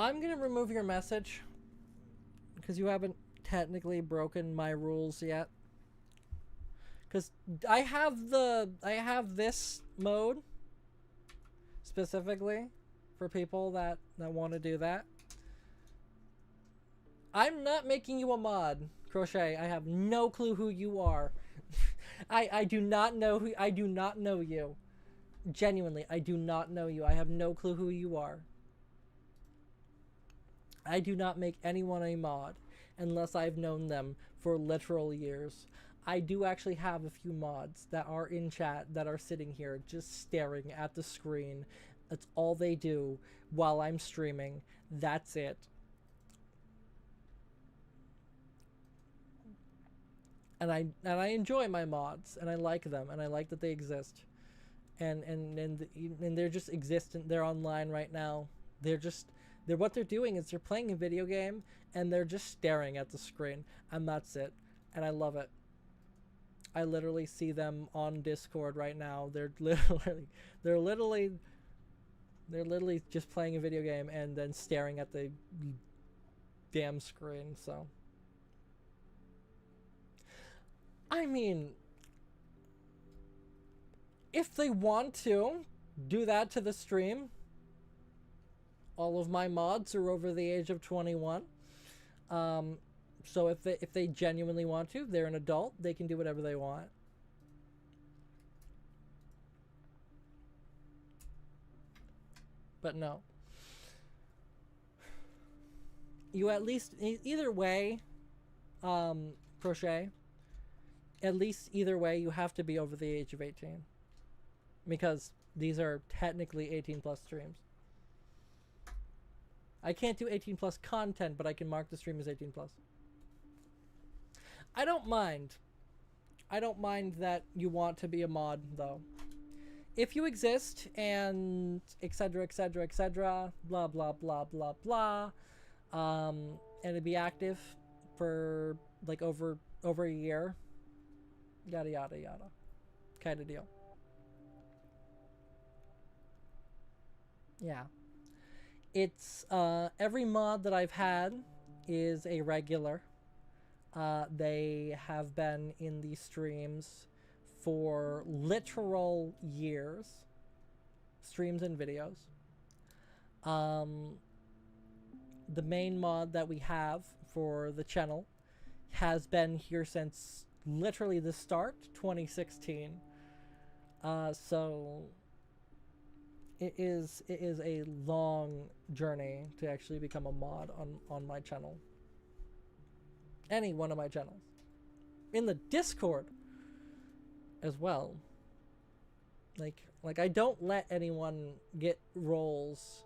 I'm gonna remove your message because you haven't technically broken my rules yet. Because I have this mode specifically for people that want to do that. I'm not making you a mod, Crochet. I have no clue who you are. I do not know you. Genuinely, I do not know you. I have no clue who you are. I do not make anyone a mod unless I've known them for literal years. I do actually have a few mods that are in chat that are sitting here just staring at the screen. That's all they do while I'm streaming. That's it. And I enjoy my mods and I like them and I like that they exist. And they're just existent. They're online right now. What they're doing is they're playing a video game and they're just staring at the screen and that's it. And I love it. I literally see them on Discord right now. They're literally just playing a video game and then staring at the damn screen. So I mean, if they want to do that to the stream, all of my mods are over the age of 21. So if they genuinely want to, they're an adult, they can do whatever they want. But no. You at least, either way, Crochet, at least either way, you have to be over the age of 18. Because these are technically 18 plus streams. I can't do 18 plus content, but I can mark the stream as 18 plus. I don't mind. I don't mind that you want to be a mod, though. If you exist and etc, etc, etc, blah, blah, blah, blah, blah, and it'd be active for like over a year, yada, yada, yada, kind of deal. Yeah. It's, every mod that I've had is a regular. They have been in the streams for literal years. Streams and videos. The main mod that we have for the channel has been here since literally the start, 2016. So it is a long journey to actually become a mod on my channel. Any one of my channels. In the Discord as well. Like I don't let anyone get roles.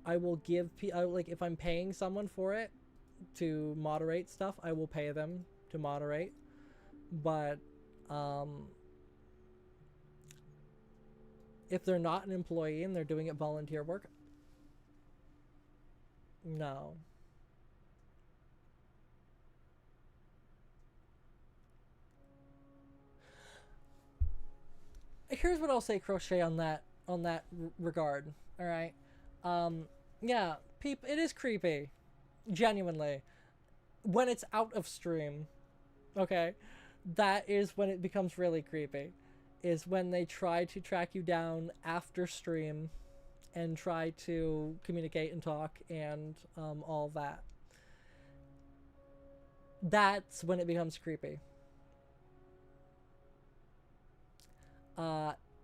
I will give like if I'm paying someone for it to moderate stuff, I will pay them to moderate. But If they're not an employee and they're doing it volunteer work, no. Here's what I'll say, Crochet, on that regard. All right. Yeah, it is creepy, genuinely, when it's out of stream. Okay, that is when it becomes really creepy. Is when they try to track you down after stream and try to communicate and talk and all that. That's when it becomes creepy.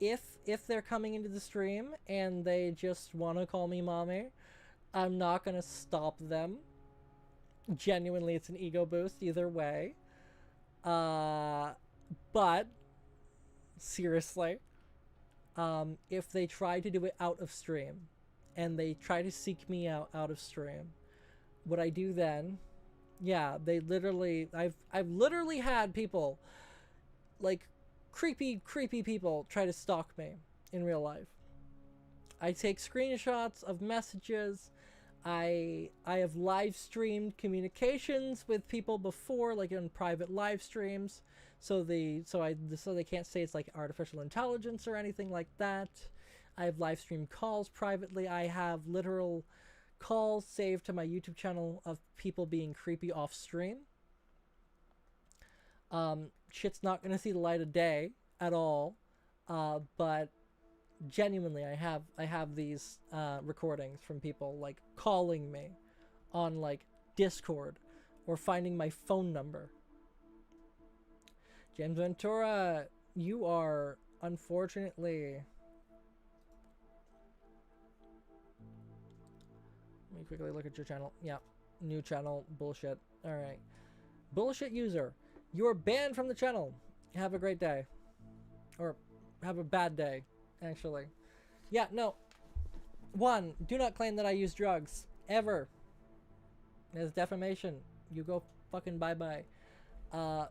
If they're coming into the stream and they just want to call me mommy, I'm not gonna stop them. Genuinely, it's an ego boost either way. But seriously, if they try to do it out of stream and they try to seek me out of stream, what I do then, yeah, they literally, I've literally had people, like creepy people, try to stalk me in real life. I take screenshots of messages. I have live streamed communications with people before, like in private live streams, so they can't say it's like artificial intelligence or anything like that. I have live streamed calls privately. I have literal calls saved to my YouTube channel of people being creepy off stream. Shit's not gonna see the light of day at all, but genuinely, I have these recordings from people like calling me on like Discord or finding my phone number. James Ventura, you are unfortunately. Let me quickly look at your channel. Yeah, new channel, bullshit. All right, bullshit user, you're banned from the channel. Have a great day, or have a bad day. Actually, yeah, no. One, do not claim that I use drugs ever. It's defamation. You go fucking bye-bye. I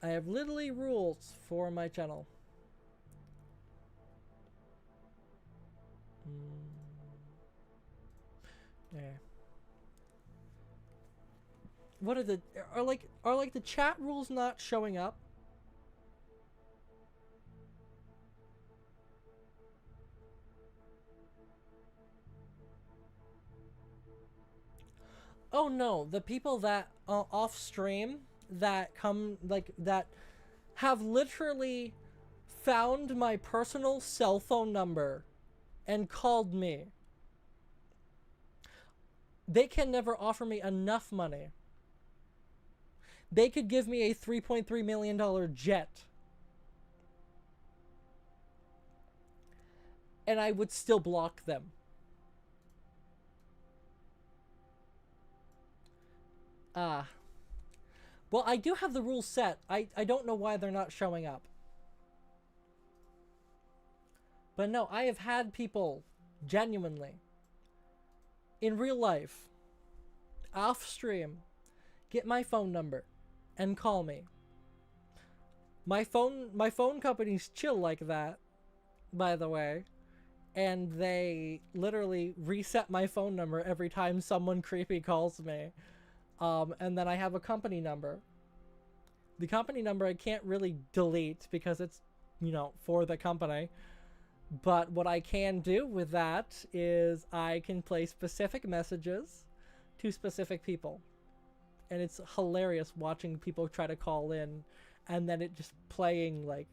have literally rules for my channel. Yeah. What are the chat rules not showing up? Oh no, the people that off stream that come like that have literally found my personal cell phone number and called me. They can never offer me enough money. They could give me a $3.3 million jet. And I would still block them. Well, I do have the rules set. I don't know why they're not showing up. But no, I have had people, genuinely, in real life, off stream, get my phone number and call me. My phone company's chill like that, by the way. And they literally reset my phone number every time someone creepy calls me. And then I have a company number. The company number I can't really delete because it's, for the company. But what I can do with that is I can play specific messages to specific people. And it's hilarious watching people try to call in and then it just playing like,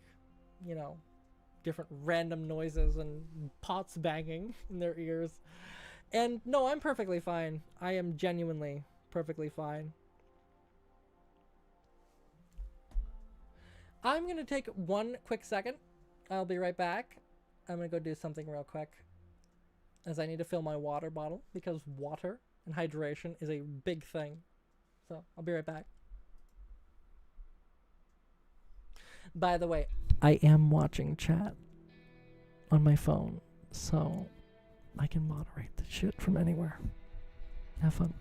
different random noises and pots banging in their ears. And no, I'm perfectly fine. I am genuinely perfectly fine. I'm gonna take one quick second. I'll be right back. I'm gonna go do something real quick, as I need to fill my water bottle because water and hydration is a big thing. So I'll be right back. By the way, I am watching chat on my phone, so I can moderate the shit from anywhere. Have fun.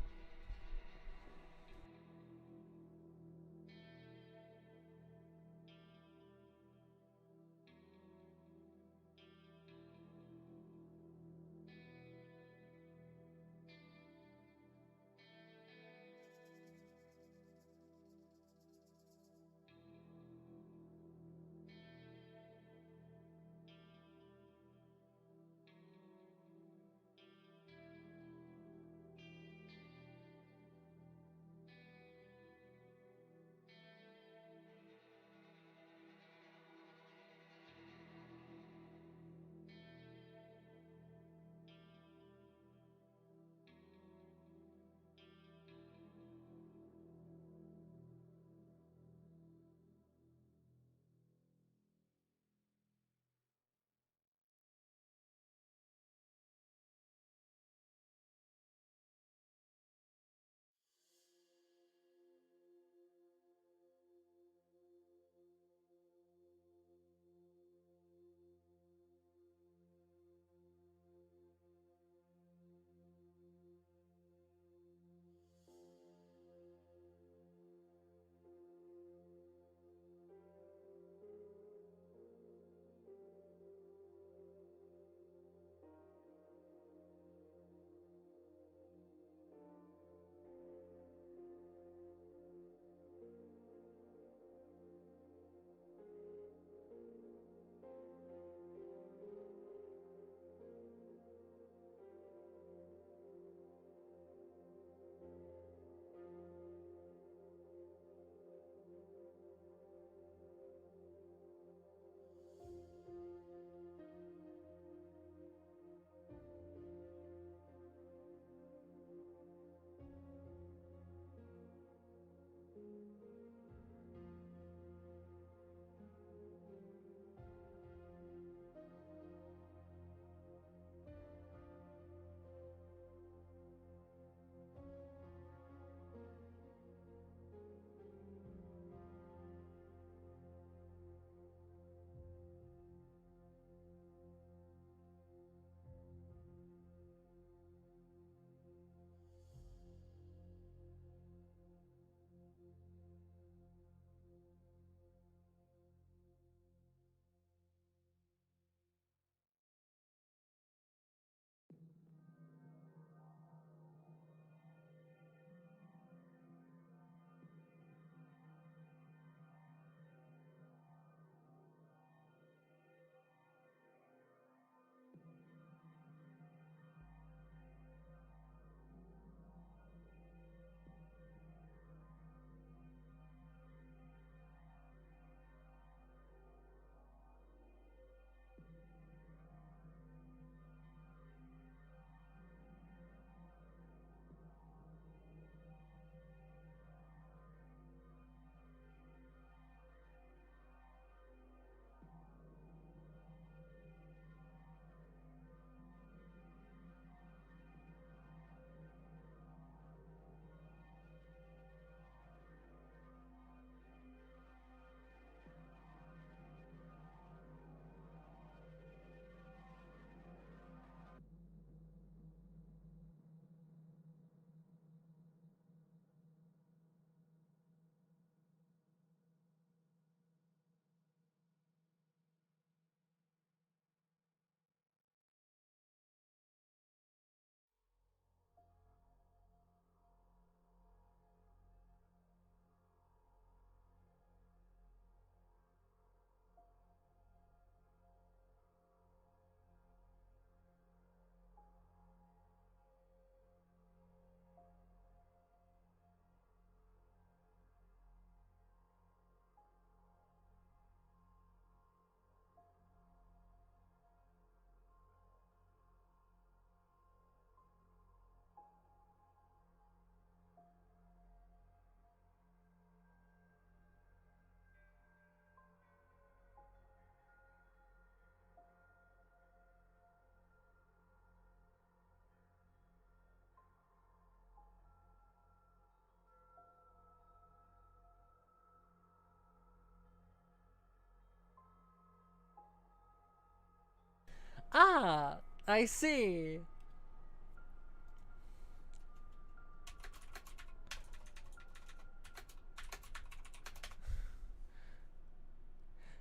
Ah, I see.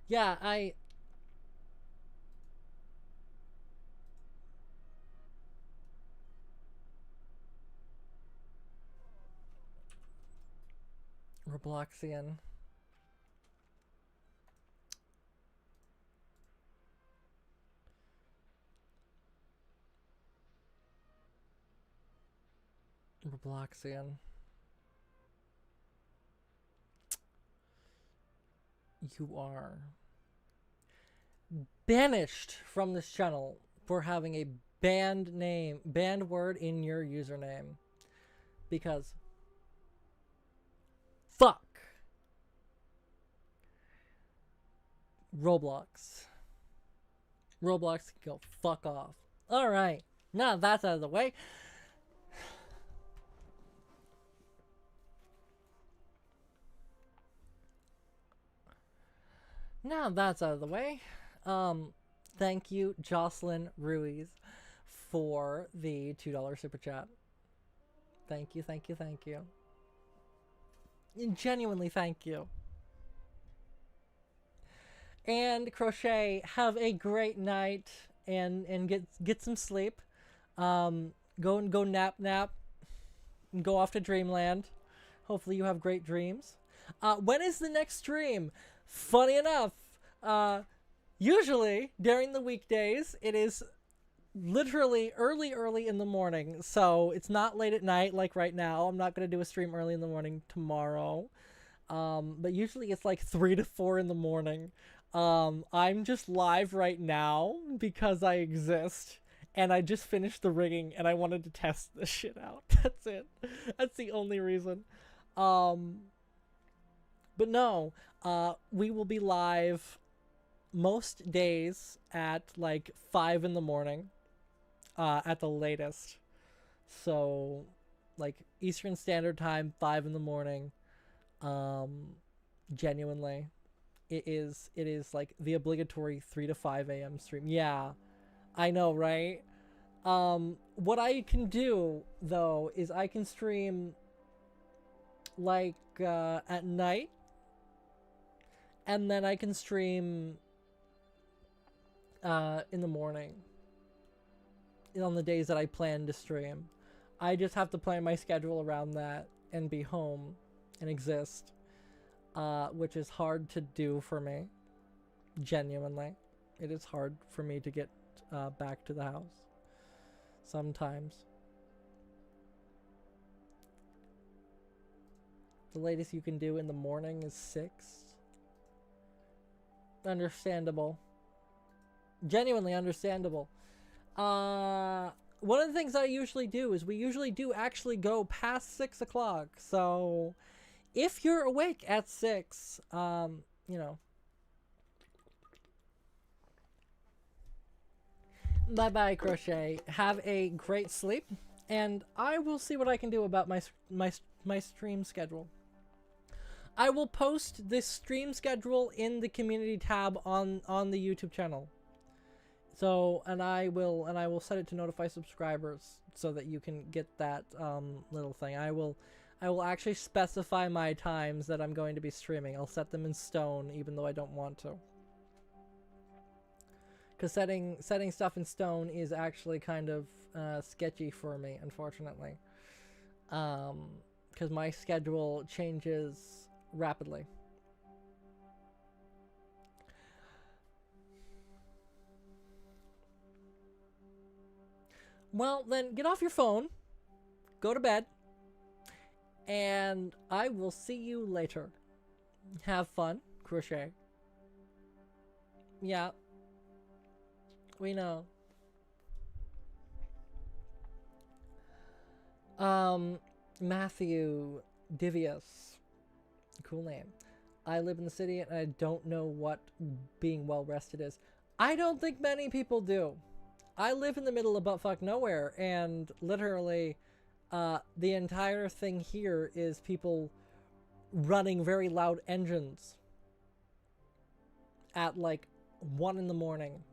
Yeah, Robloxian. Robloxian. You are banished from this channel for having a banned word in your username. Because fuck Roblox. Roblox can go fuck off. Alright, now that's out of the way. Now that's out of the way. Thank you, Jocelyn Ruiz, for the $2 super chat. Thank you, thank you, thank you. Genuinely, thank you. And Crochet, have a great night and get some sleep. Go nap, and go off to dreamland. Hopefully you have great dreams. When is the next stream? Funny enough, usually during the weekdays, it is literally early in the morning. So it's not late at night like right now. I'm not going to do a stream early in the morning tomorrow. But usually it's like 3 to 4 in the morning. I'm just live right now because I exist. And I just finished the rigging and I wanted to test this shit out. That's it. That's the only reason. But no, we will be live most days at like 5 in the morning, at the latest. So, like Eastern Standard Time, 5 in the morning. Genuinely, it is like the obligatory 3 to 5 a.m. stream. Yeah, I know, right? What I can do though is I can stream like at night, and then I can stream in the morning on the days that I plan to stream. I just have to plan my schedule around that and be home and exist, which is hard to do for me. Genuinely, it is hard for me to get back to the house sometimes. The latest you can do in the morning is 6. Understandable. Genuinely understandable. One of the things I usually do is we usually do actually go past 6 o'clock. So if you're awake at 6, you know. Bye bye, Crochet. Have a great sleep, and I will see what I can do about my stream schedule. I will post this stream schedule in the community tab on the YouTube channel. So, and I will set it to notify subscribers so that you can get that little thing. I will actually specify my times that I'm going to be streaming. I'll set them in stone, even though I don't want to. Because setting stuff in stone is actually kind of sketchy for me, unfortunately. Because my schedule changes rapidly. Well, then get off your phone, go to bed, and I will see you later. Have fun, Crochet. Yeah, we know. Matthew Divius. Cool name. I live in the city and I don't know what being well rested is. I don't think many people do. I live in the middle of buttfuck nowhere, and literally, the entire thing here is people running very loud engines at like 1 in the morning.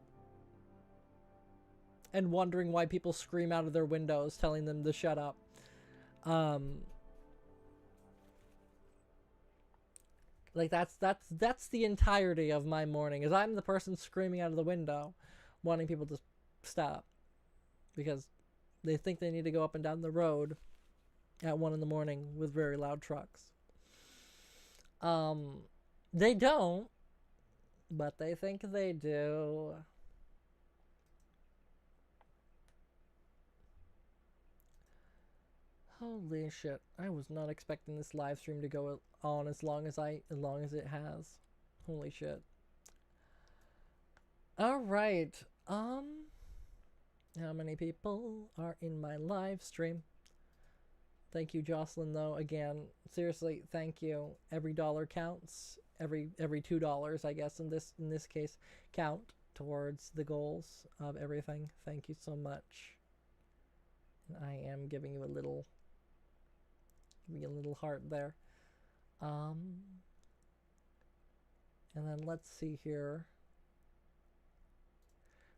and wondering why people scream out of their windows telling them to shut up. Like that's the entirety of my morning, is I'm the person screaming out of the window wanting people to stop because they think they need to go up and down the road at 1 a.m. with very loud trucks. They don't, but they think they do. Holy shit. I was not expecting this live stream to go on as long as it has. Holy shit. All right. How many people are in my live stream? Thank you, Jocelyn, though. Again, seriously, thank you. Every dollar counts. Every $2, I guess, in this case, count towards the goals of everything. Thank you so much. And I am giving you a little heart there. And then let's see here.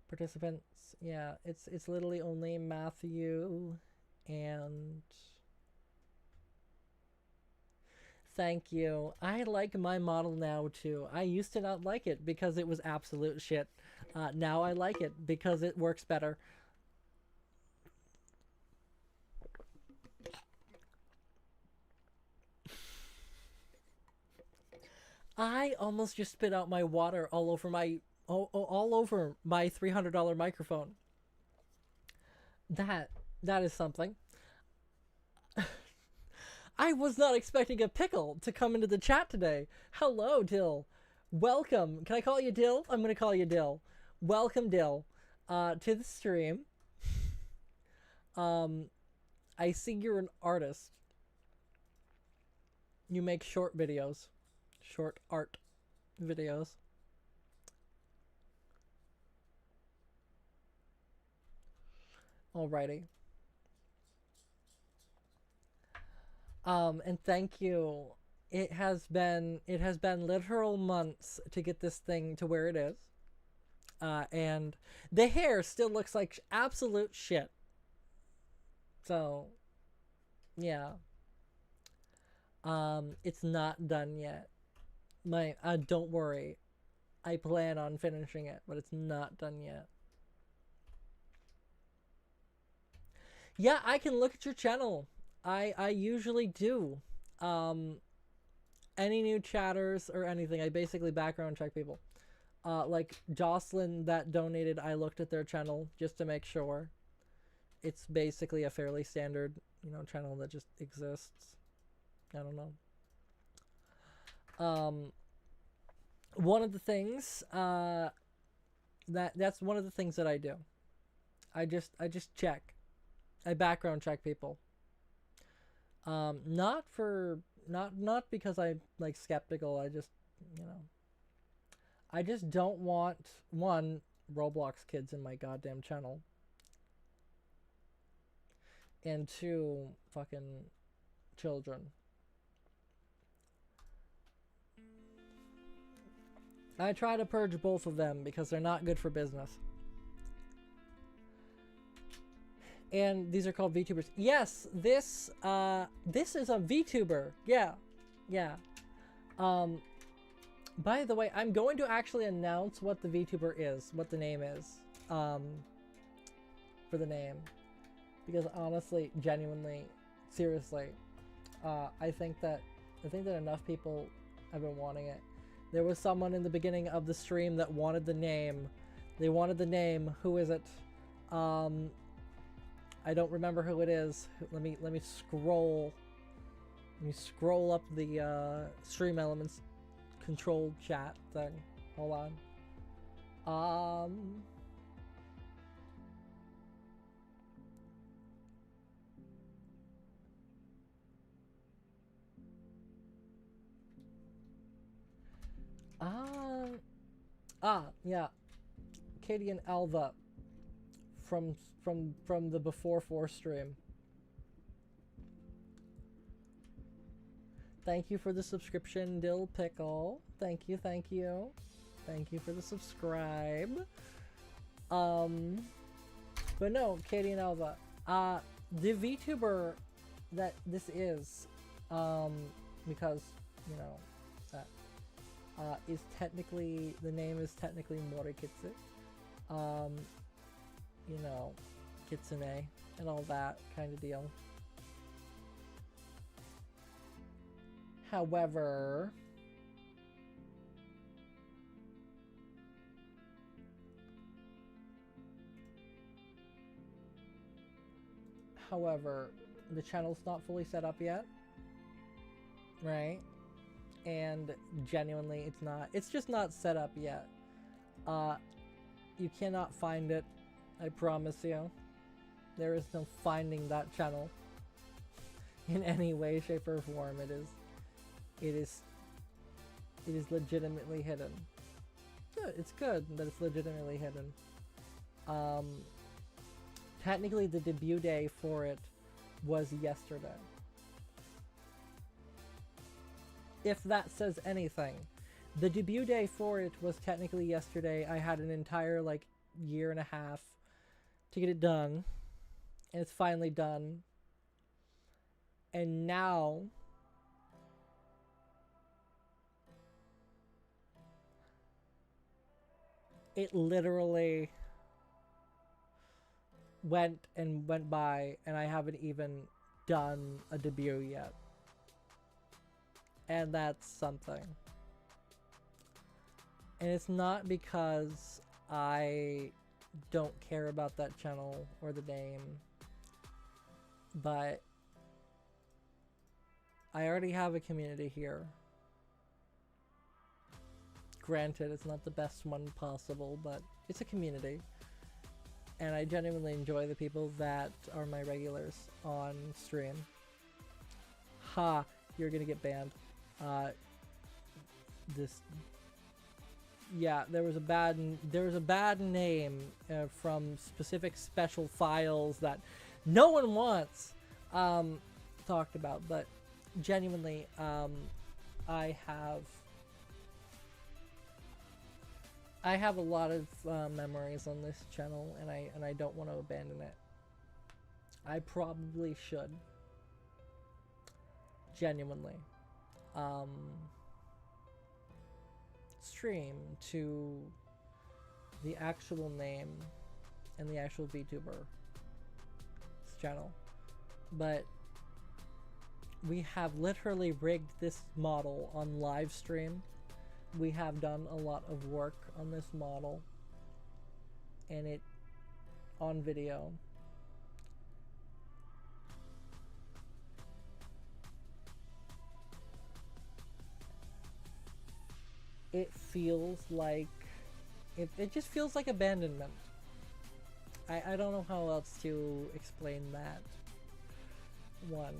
Participants, yeah, it's literally only Matthew and thank you. I like my model now too. I used to not like it because it was absolute shit. Now I like it because it works better. I almost just spit out my water all over my $300 microphone. That is something. I was not expecting a pickle to come into the chat today. Hello, Dill. Welcome. Can I call you Dill? I'm going to call you Dill. Welcome, Dill, to the stream. I see you're an artist. You make short videos. Short art videos. Alrighty. And thank you. It has been literal months to get this thing to where it is. And the hair still looks like absolute shit. So, yeah. It's not done yet. Don't worry. I plan on finishing it, but it's not done yet. Yeah, I can look at your channel. I usually do. Any new chatters or anything, I basically background check people. Like Jocelyn that donated, I looked at their channel just to make sure. It's basically a fairly standard, channel that just exists. I don't know. One of the things that's one of the things that I do. I just check. I background check people. Not because I'm like skeptical. I just I just don't want one Roblox kids in my goddamn channel. And two fucking children. I try to purge both of them because they're not good for business. And these are called VTubers. Yes, this is a VTuber. Yeah. By the way, I'm going to actually announce what the VTuber is, what the name is, for the name, because honestly, genuinely, seriously, I think that enough people have been wanting it. There was someone in the beginning of the stream that wanted the name. They wanted the name. Who is it? I don't remember who it is. Let me scroll. Let me scroll up the stream elements controlled chat thing. Hold on. Yeah. Katie and Alva from the Before 4 stream. Thank you for the subscription, Dill Pickle. Thank you. Thank you for the subscribe. But no, Katie and Alva. The VTuber that this is, because, you know, that is technically, the name is technically Morikitsu. You know, Kitsune and all that kind of deal. However, the channel's not fully set up yet, right? And genuinely, it's just not set up yet. You cannot find it, I promise you. There is no finding that channel in any way, shape, or form. It is legitimately hidden. Good, it's good that it's legitimately hidden. Technically, the debut day for it was yesterday. If that says anything. The debut day for it was technically yesterday. I had an entire, like, year and a half to get it done. And it's finally done. And now it literally went by, and I haven't even done a debut yet. And that's something. And it's not because I don't care about that channel or the name, but I already have a community here. Granted, it's not the best one possible, but it's a community. And I genuinely enjoy the people that are my regulars on stream. Ha! You're gonna get banned. Yeah, there was a bad name from specific special files that no one wants talked about, but genuinely, I have a lot of memories on this channel, and I don't want to abandon it. I probably should. Genuinely. Stream to the actual name and the actual VTuber channel. But we have literally rigged this model on live stream. We have done a lot of work on this model, and it on video. It feels like it just feels like abandonment. I don't know how else to explain that one.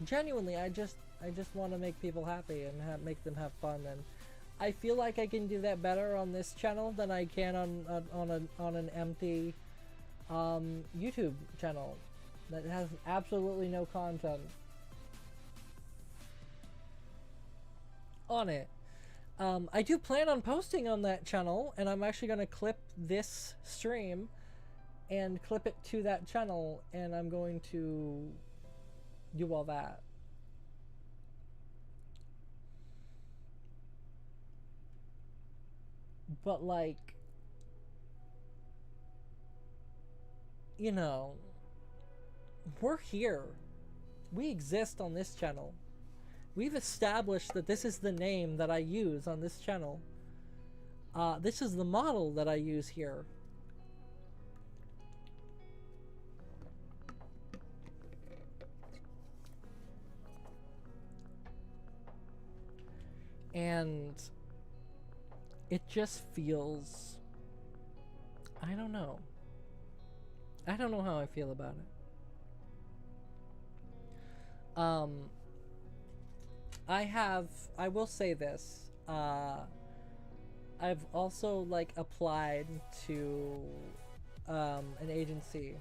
Genuinely, I just want to make people happy and make them have fun, and I feel like I can do that better on this channel than I can on an empty YouTube channel that has absolutely no content on it. I do plan on posting on that channel, and I'm actually going to clip this stream and clip it to that channel, and I'm going to do all that. But, like, you know, we're here. We exist on this channel. We've established that this is the name that I use on this channel. This is the model that I use here. And it just feels... I don't know. I don't know how I feel about it. I will say this, I've also, like, applied to, an agency,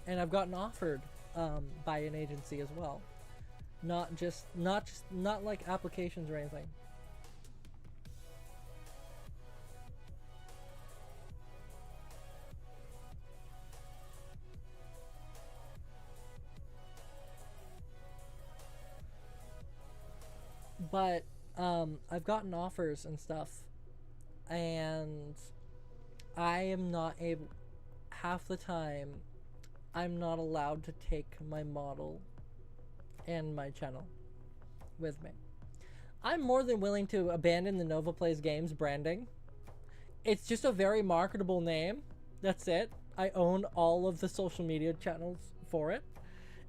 and I've gotten offered, by an agency as well. Not like applications or anything. But I've gotten offers and stuff, and I am not able. Half the time, I'm not allowed to take my model and my channel with me. I'm more than willing to abandon the Nova Plays Games branding. It's just a very marketable name. That's it. I own all of the social media channels for it,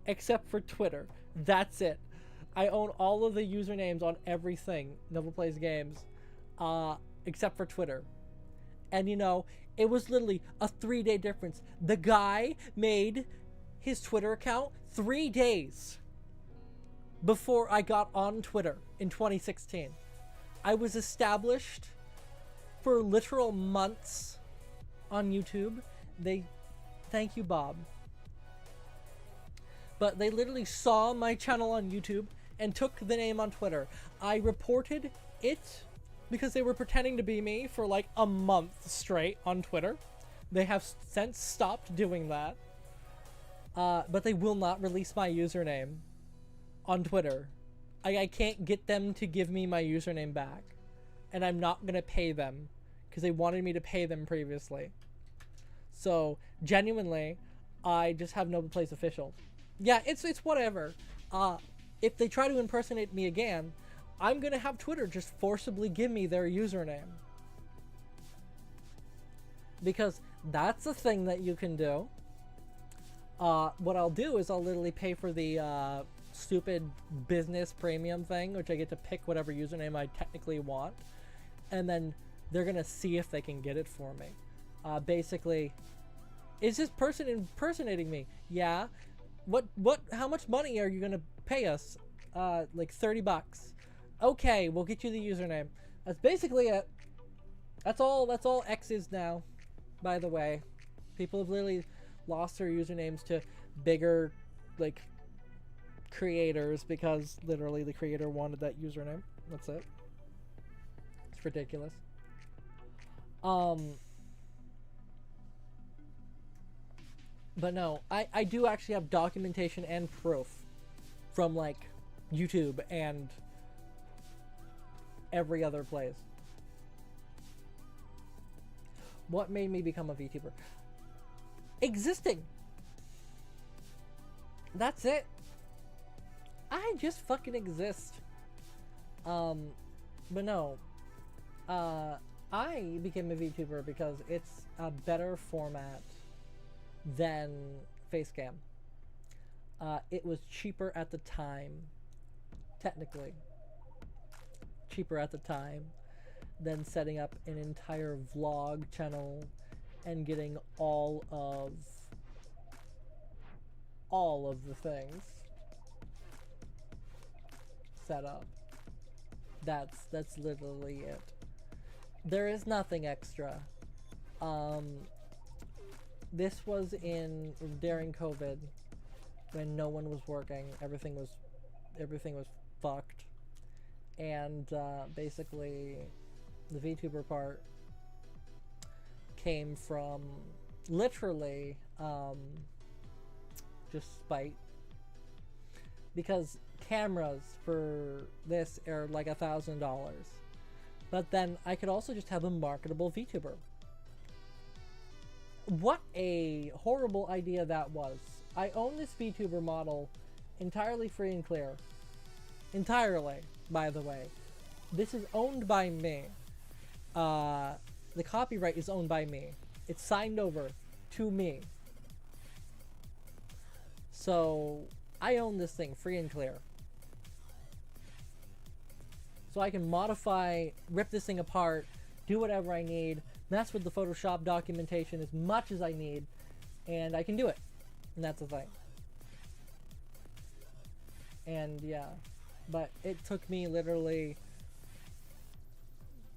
except for Twitter. That's it. I own all of the usernames on everything Nova Plays Games, except for Twitter. And you know, it was literally a 3-day difference. The guy made his Twitter account 3 days before I got on Twitter in 2016. I was established for literal months on YouTube. Thank you, Bob. But they literally saw my channel on YouTube and took the name on Twitter. I reported it because they were pretending to be me for like a month straight on Twitter. They have since stopped doing that. But they will not release my username on Twitter. I can't get them to give me my username back. And I'm not going to pay them because they wanted me to pay them previously. So, genuinely, I just have Nova Plays Official. Yeah, it's whatever. If they try to impersonate me again, I'm going to have Twitter just forcibly give me their username. Because that's a thing that you can do. What I'll do is I'll literally pay for the stupid business premium thing, which I get to pick whatever username I technically want. And then they're going to see if they can get it for me. Basically, is this person impersonating me? Yeah. How much money are you going to pay us? Like 30 bucks. Okay, we'll get you the username. That's basically it. That's all X is now, by the way. People have literally lost their usernames to bigger, like, creators because literally the creator wanted that username. That's it. It's ridiculous. But no, I do actually have documentation and proof from, like, YouTube and every other place. What made me become a VTuber? Existing. That's it. I just fucking exist. But no. I became a VTuber because it's a better format than Facecam. It was cheaper at the time. Technically. Cheaper at the time than setting up an entire vlog channel and getting all of the things set up. That's literally it. There is nothing extra. This was during COVID when no one was working. Everything was fucked. And basically the VTuber part came from literally just spite, because cameras for this are like $1,000, but then I could also just have a marketable VTuber. What a horrible idea that was. I own this VTuber model entirely free and clear. Entirely, by the way. This is owned by me. The copyright is owned by me. It's signed over to me. So, I own this thing free and clear. So I can modify, rip this thing apart, do whatever I need, mess with the Photoshop documentation as much as I need, and I can do it. And that's the thing. And yeah. But it took me literally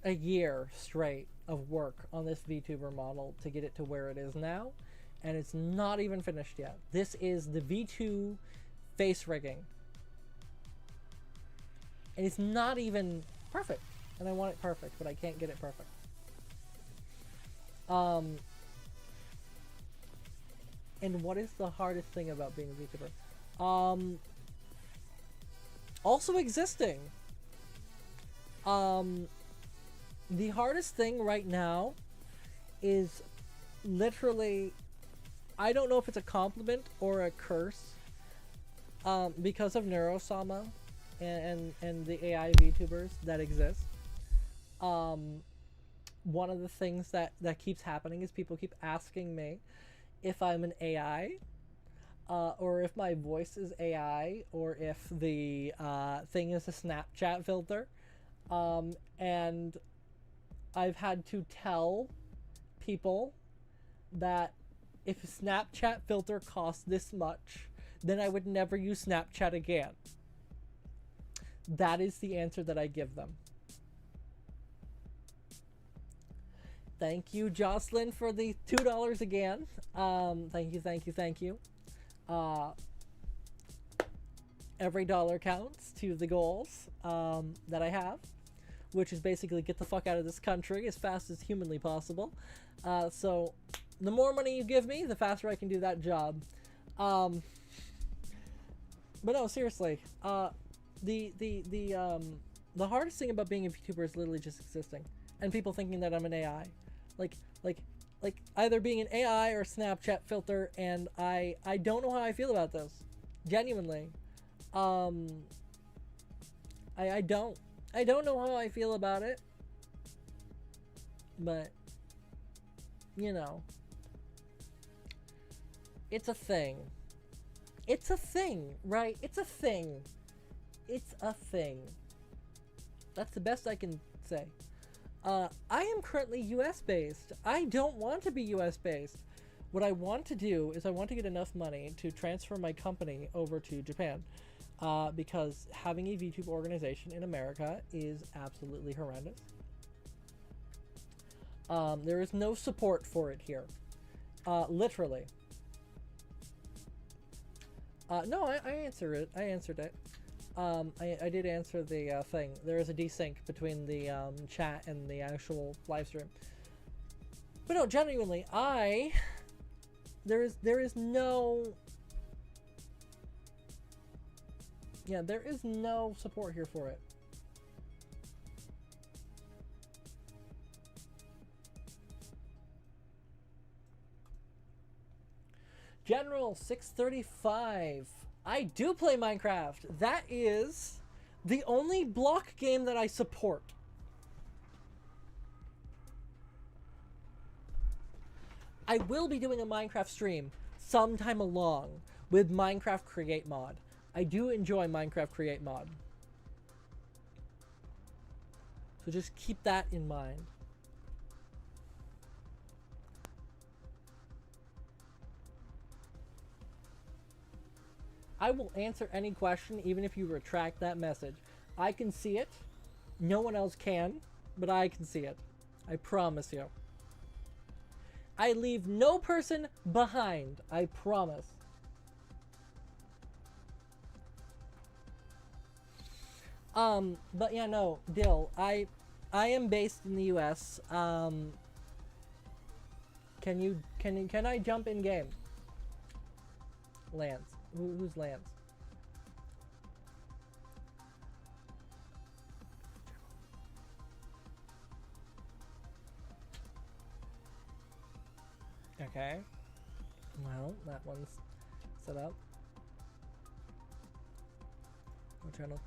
a year straight of work on this VTuber model to get it to where it is now. And it's not even finished yet. This is the V2 face rigging. And it's not even perfect. And I want it perfect, but I can't get it perfect. And what is the hardest thing about being a VTuber? Also existing. Um, the hardest thing right now is literally, I don't know if it's a compliment or a curse, because of Neurosama and the AI VTubers that exist. Um, One of the things that keeps happening is people keep asking me if I'm an AI, or if my voice is AI, or if the thing is a Snapchat filter. And I've had to tell people that if a Snapchat filter costs this much, then I would never use Snapchat again. That is the answer that I give them. Thank you, Jocelyn, for the $2 again. Thank you, thank you, thank you. Every dollar counts to the goals that I have, which is basically get the fuck out of this country as fast as humanly possible. So the more money you give me, the faster I can do that job. But no, seriously, the hardest thing about being a VTuber is literally just existing, and people thinking that I'm an AI, like either being an AI or Snapchat filter, and I don't know how I feel about this, genuinely. I don't know how I feel about it, but you know, it's a thing. It's a thing, right? It's a thing. It's a thing. That's the best I can say. I am currently US based. I don't want to be US based. What I want to do is I want to get enough money to transfer my company over to Japan. Because having a VTube organization in America is absolutely horrendous. There is no support for it here. Literally. No, I answered it. I answered it. I did answer the thing. There is a desync between the chat and the actual live stream. But no, genuinely, there is no... Yeah, there is no support here for it. General 635. I do play Minecraft. That is the only block game that I support. I will be doing a Minecraft stream sometime along with Minecraft Create Mod. I do enjoy Minecraft Create Mod. So just keep that in mind. I will answer any question even if you retract that message. I can see it. No one else can, but I can see it. I promise you. I leave no person behind. I promise. But yeah, no, Dill, I am based in the US. Can I jump in game? Lance. Who's Lance? Okay. Well, that one's set up. What channel?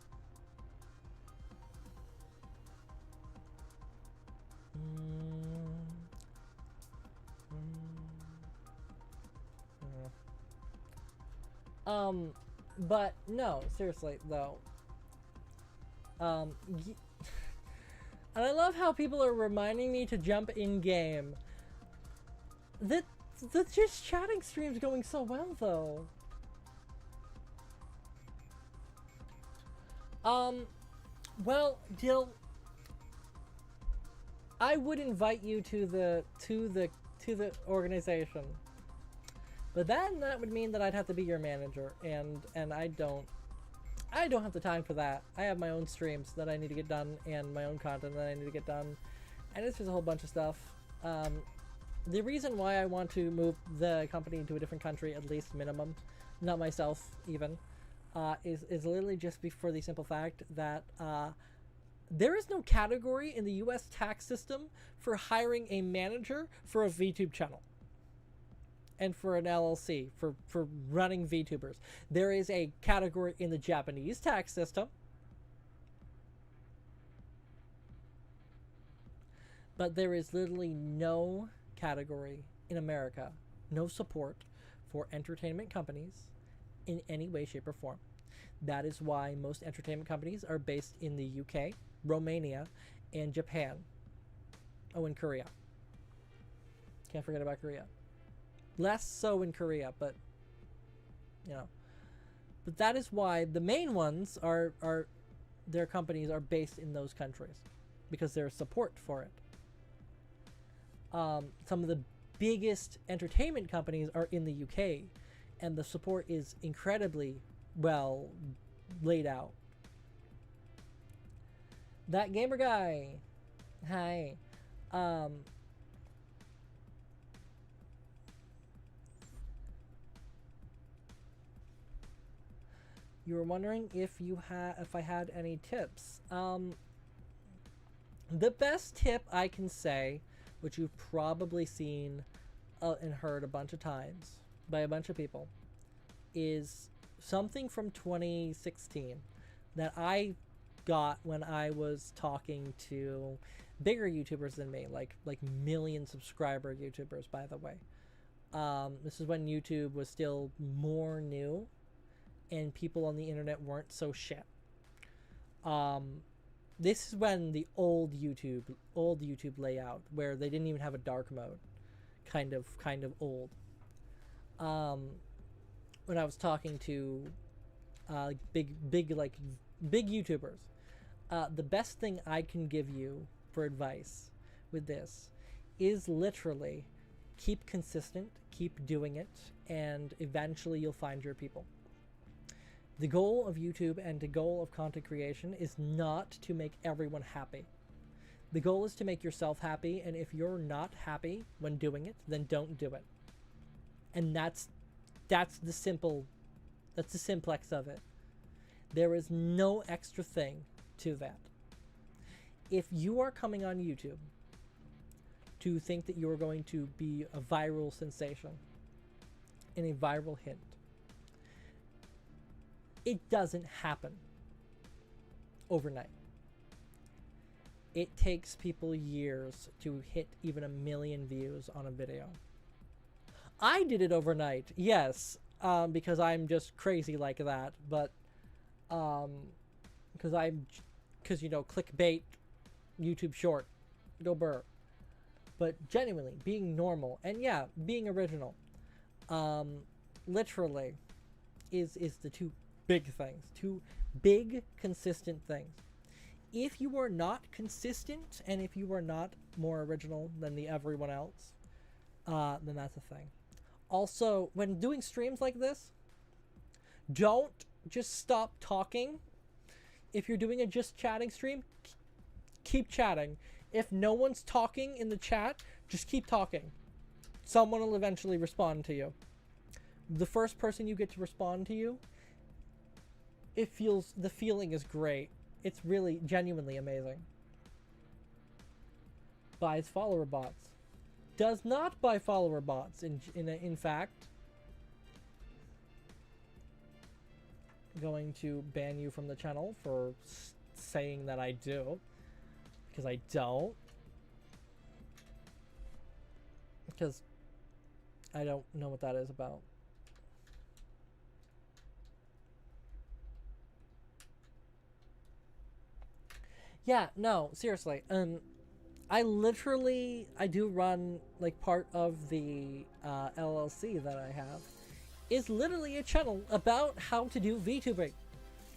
But no, seriously though. And I love how people are reminding me to jump in game. The just chatting stream's going so well though. Well, Dill, I would invite you to the organization. But then that would mean that I'd have to be your manager, and I don't have the time for that. I have my own streams that I need to get done, and my own content that I need to get done, and it's just a whole bunch of stuff. The reason why I want to move the company to a different country, at least minimum, not myself even, is literally just for the simple fact that There is no category in the US tax system for hiring a manager for a VTube channel and for an LLC for running VTubers. There is a category in the Japanese tax system, but there is literally no category in America, no support for entertainment companies in any way, shape, or form. That is why most entertainment companies are based in the UK, Romania, and Japan. Oh, and Korea. Can't forget about Korea. Less so in Korea, but you know. But that is why the main ones are their companies are based in those countries because there's support for it. Some of the biggest entertainment companies are in the UK, and the support is incredibly well laid out. That gamer guy, hi. You were wondering if I had any tips. The best tip I can say, which you've probably seen and heard a bunch of times by a bunch of people, is something from 2016 that I got when I was talking to bigger YouTubers than me, like million subscriber YouTubers, by the way. This is when YouTube was still more new and people on the internet weren't so shit. This is when the old YouTube layout, where they didn't even have a dark mode, kind of old. When I was talking to big YouTubers, the best thing I can give you for advice with this is literally keep consistent, keep doing it, and eventually you'll find your people. The goal of YouTube and the goal of content creation is not to make everyone happy. The goal is to make yourself happy, and if you're not happy when doing it, then don't do it. And that's the simplex of it. There is no extra thing to that. If you are coming on YouTube to think that you're going to be a viral sensation and a viral hit, it doesn't happen overnight. It takes people years to hit even 1 million views on a video. I did it overnight, yes, because I'm just crazy like that, but because you know, clickbait, YouTube short, go burr. But genuinely, being normal, and yeah, being original, literally, is the two big things. Two big, consistent things. If you are not consistent, and if you are not more original than everyone else, then that's a thing. Also, when doing streams like this, don't just stop talking. If you're doing a just chatting stream, keep chatting. If no one's talking in the chat, just keep talking. Someone will eventually respond to you. The first person you get to respond to you, the feeling is great. It's really genuinely amazing. Buys follower bots. Does not buy follower bots. In fact, going to ban you from the channel for saying that I do, because I don't. Because I don't know what that is about. Yeah, no, seriously. I do run, like, part of the LLC that I have is literally a channel about how to do VTubing.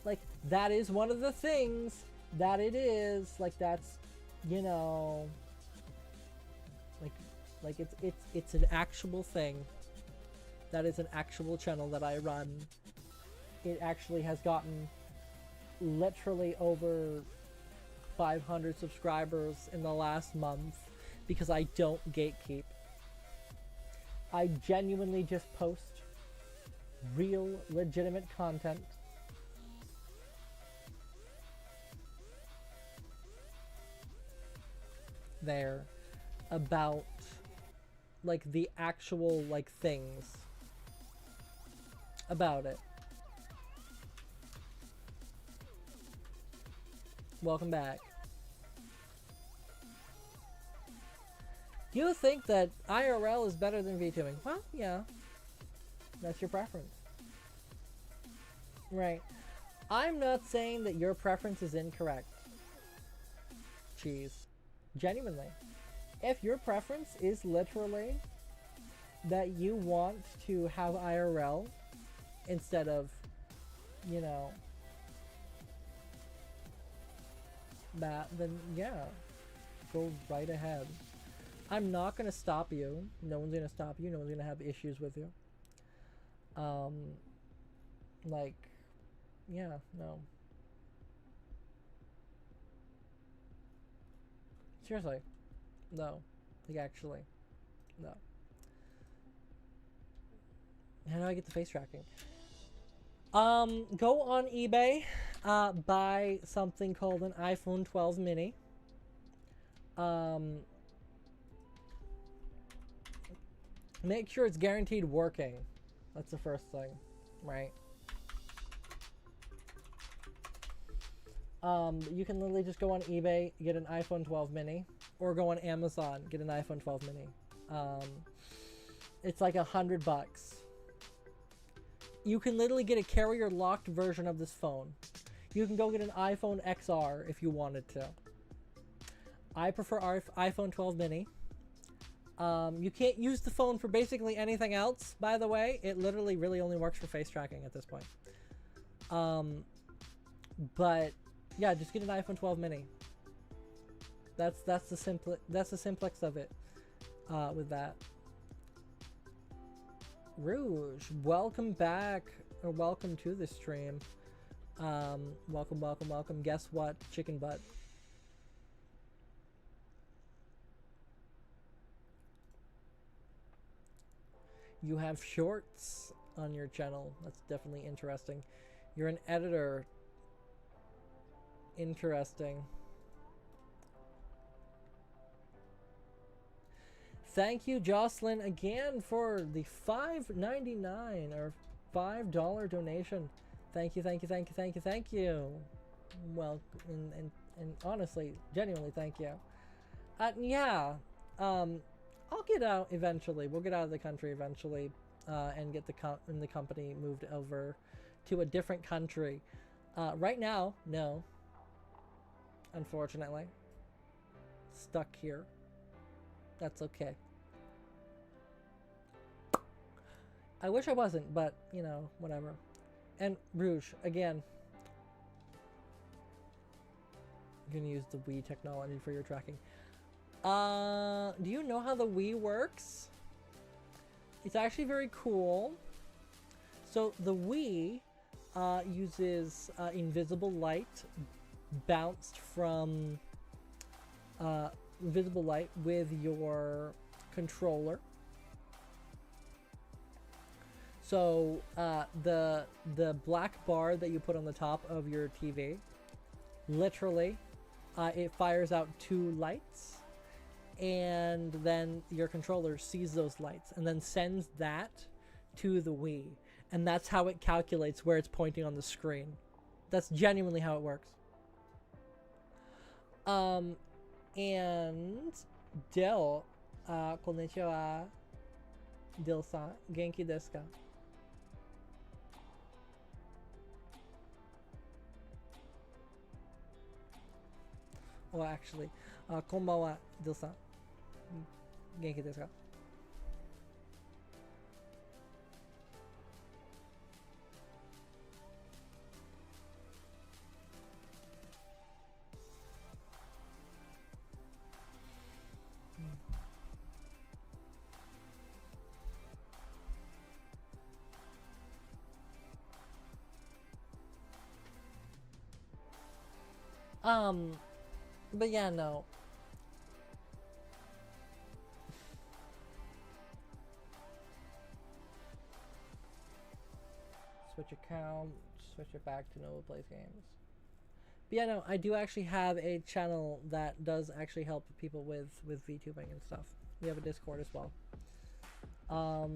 Like, that is one of the things that it is. Like, that's, you know, like it's an actual thing. That is an actual channel that I run. It actually has gotten literally over 500 subscribers in the last month because I don't gatekeep. I genuinely just post real, legitimate content. there about like the actual like things about it. Welcome back. You think that IRL is better than VTubing? Well, yeah. That's your preference. Right. I'm not saying that your preference is incorrect. Cheese. Genuinely. If your preference is literally that you want to have IRL instead of, you know, that, then yeah, go right ahead. I'm not going to stop you. No one's going to stop you. No one's going to have issues with you. Like, yeah, no. Seriously. No. Like, actually. No. How do I get the face tracking? Go on eBay, buy something called an iPhone 12 mini. Make sure it's guaranteed working. That's the first thing, right? You can literally just go on eBay, get an iPhone 12 mini, or go on Amazon, get an iPhone 12 mini. It's like $100. You can literally get a carrier locked version of this phone. You can go get an iPhone XR if you wanted to. I prefer our iPhone 12 mini. You can't use the phone for basically anything else, by the way. It literally really only works for face tracking at this point. But yeah, just get an iPhone 12 mini. That's the simplex of it. With that. Rouge, welcome back, or welcome to the stream. Welcome. Guess what? Chicken butt. You have shorts on your channel. That's definitely interesting. You're an editor. Interesting. Thank you, Jocelyn, again for the $5.99 or $5 donation. Thank you. Well, and honestly, genuinely, thank you. Yeah. I'll get out eventually. We'll get out of the country eventually, and get the company moved over to a different country. Right now, no. Unfortunately, stuck here. That's okay. I wish I wasn't, but you know, whatever. And Rouge, again, I'm gonna use the Wii technology for your tracking. Do you know how the Wii works? It's actually very cool. So the Wii uses invisible light bounced from invisible light with your controller. So the black bar that you put on the top of your TV, literally, it fires out 2 lights. And then your controller sees those lights and then sends that to the Wii. And that's how it calculates where it's pointing on the screen. That's genuinely how it works. And Dill, konnichiwa. Dill-san, genki desu ka? Oh, actually, konbanwa, Dill-san. Genki desu ka? But yeah, no. Switch account, switch it back to Nova Plays Games. But yeah, no, I do actually have a channel that does actually help people with VTubing and stuff. We have a Discord as well. I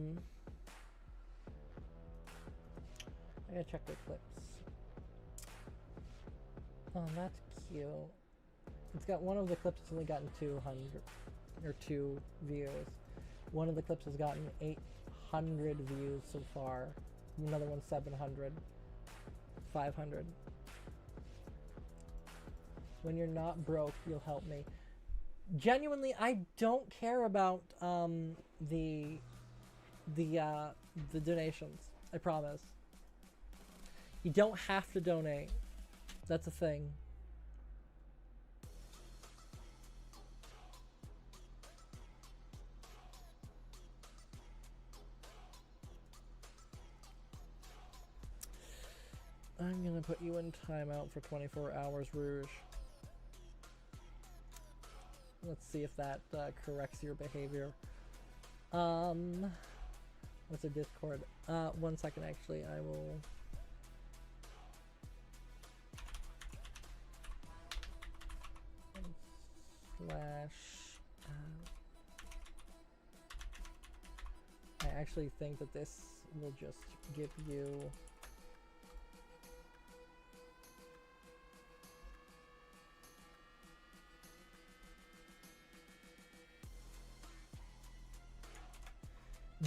gotta check the clips. Oh, that's cute. It's got one of the clips has only gotten 200 or 2 views. One of the clips has gotten 800 views so far. Another one 700, 500. When you're not broke, you'll help me. Genuinely, I don't care about the donations. I promise. You don't have to donate. That's a thing. I'm gonna put you in timeout for 24 hours, Rouge. Let's see if that corrects your behavior. What's a Discord? 1 second, actually, I will. Slash. I actually think that this will just give you.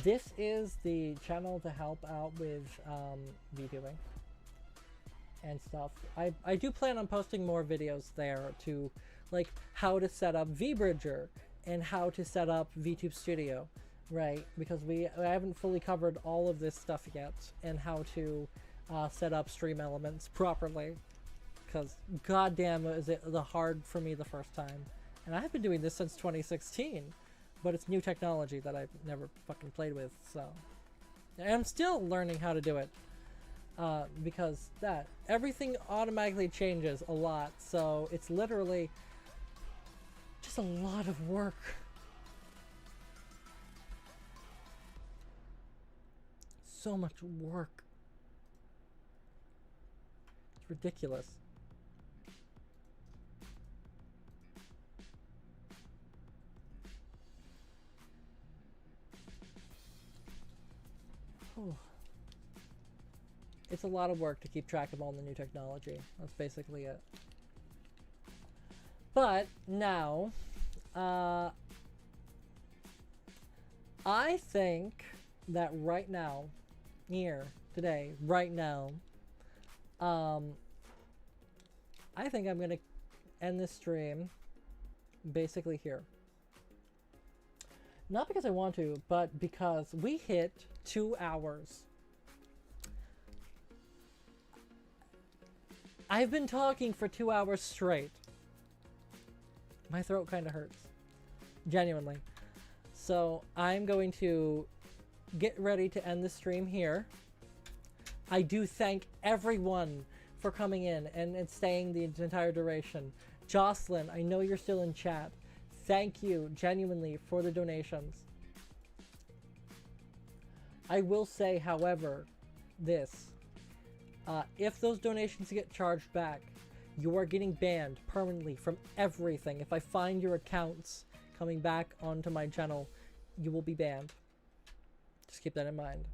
This is the channel to help out with VTubing and stuff. I do plan on posting more videos there to like how to set up VBridger and how to set up VTube Studio, right? Because I haven't fully covered all of this stuff yet and how to set up stream elements properly. Because goddamn is it hard for me the first time. And I've been doing this since 2016. But it's new technology that I've never fucking played with, so. And I'm still learning how to do it. Because everything automatically changes a lot, so it's literally just a lot of work. So much work. It's ridiculous. It's a lot of work to keep track of all the new technology. That's basically it. But now, I think that right now, here, today, right now, I think I'm going to end this stream basically here. Not because I want to, but because we hit 2 hours. I've been talking for 2 hours straight. My throat kind of hurts. Genuinely. So I'm going to get ready to end the stream here. I do thank everyone for coming in and staying the entire duration. Jocelyn, I know you're still in chat. Thank you, genuinely, for the donations. I will say, however, this. If those donations get charged back, you are getting banned permanently from everything. If I find your accounts coming back onto my channel, you will be banned. Just keep that in mind.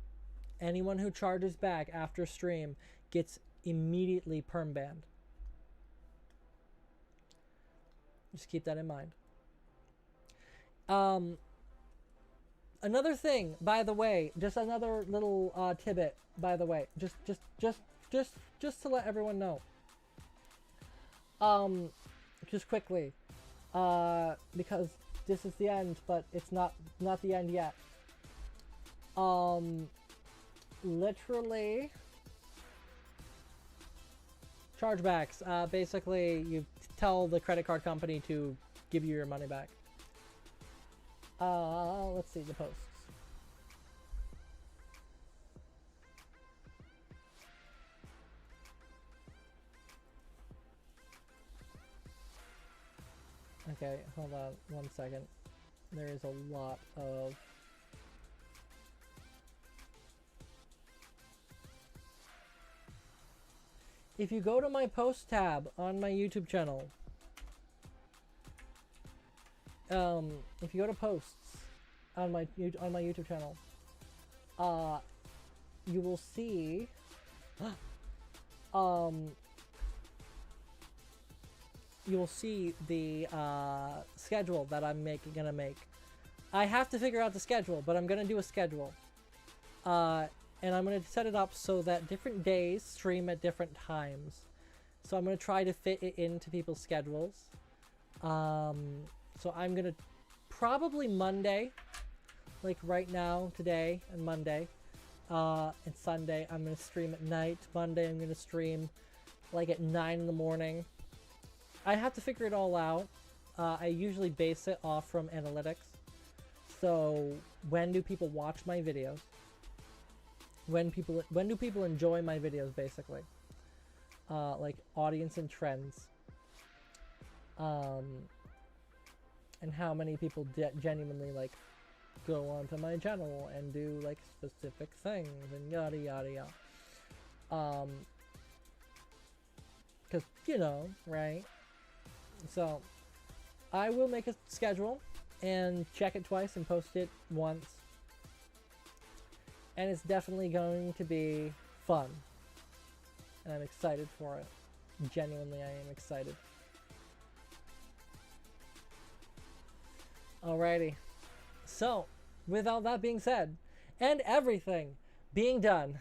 Anyone who charges back after stream gets immediately perm banned. Just keep that in mind. Another thing, by the way, just another little tidbit, by the way, just to let everyone know. Just quickly, because this is the end, but it's not the end yet. Literally, chargebacks. Basically, you tell the credit card company to give you your money back. Let's see the posts. Okay, hold on 1 second. There is a lot of... if you go to my post tab on my YouTube channel, if you go to posts on my YouTube channel, you will see, you will see the schedule that I'm gonna make. I have to figure out the schedule, but I'm gonna do a schedule. And I'm gonna set it up so that different days stream at different times. So I'm gonna try to fit it into people's schedules. So I'm gonna probably Monday, like right now, today, and Monday, and Sunday I'm gonna stream at night. Monday I'm gonna stream like at 9 in the morning. I have to figure it all out. I usually base it off from analytics. So when do people watch my videos? When do people enjoy my videos, basically? Like audience and trends. And how many people genuinely like go onto my channel and do like specific things and yada yada yada. Cause you know, right? So I will make a schedule and check it twice and post it once. And it's definitely going to be fun. And I'm excited for it. Genuinely, I am excited. Alrighty. So, with all that being said, and everything being done,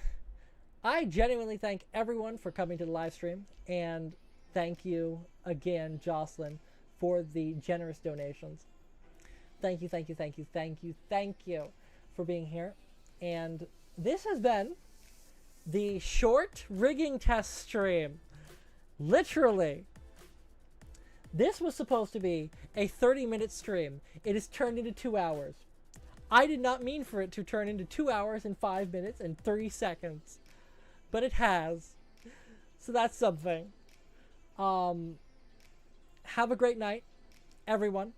I genuinely thank everyone for coming to the live stream. And thank you again, Jocelyn, for the generous donations. Thank you, thank you, thank you, thank you, thank you for being here. And this has been the short rigging test stream. Literally. This was supposed to be a 30-minute stream. It has turned into 2 hours. I did not mean for it to turn into 2 hours and 5 minutes and 30 seconds. But it has. So that's something. Have a great night, everyone.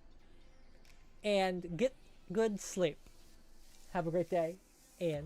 And get good sleep. Have a great day. And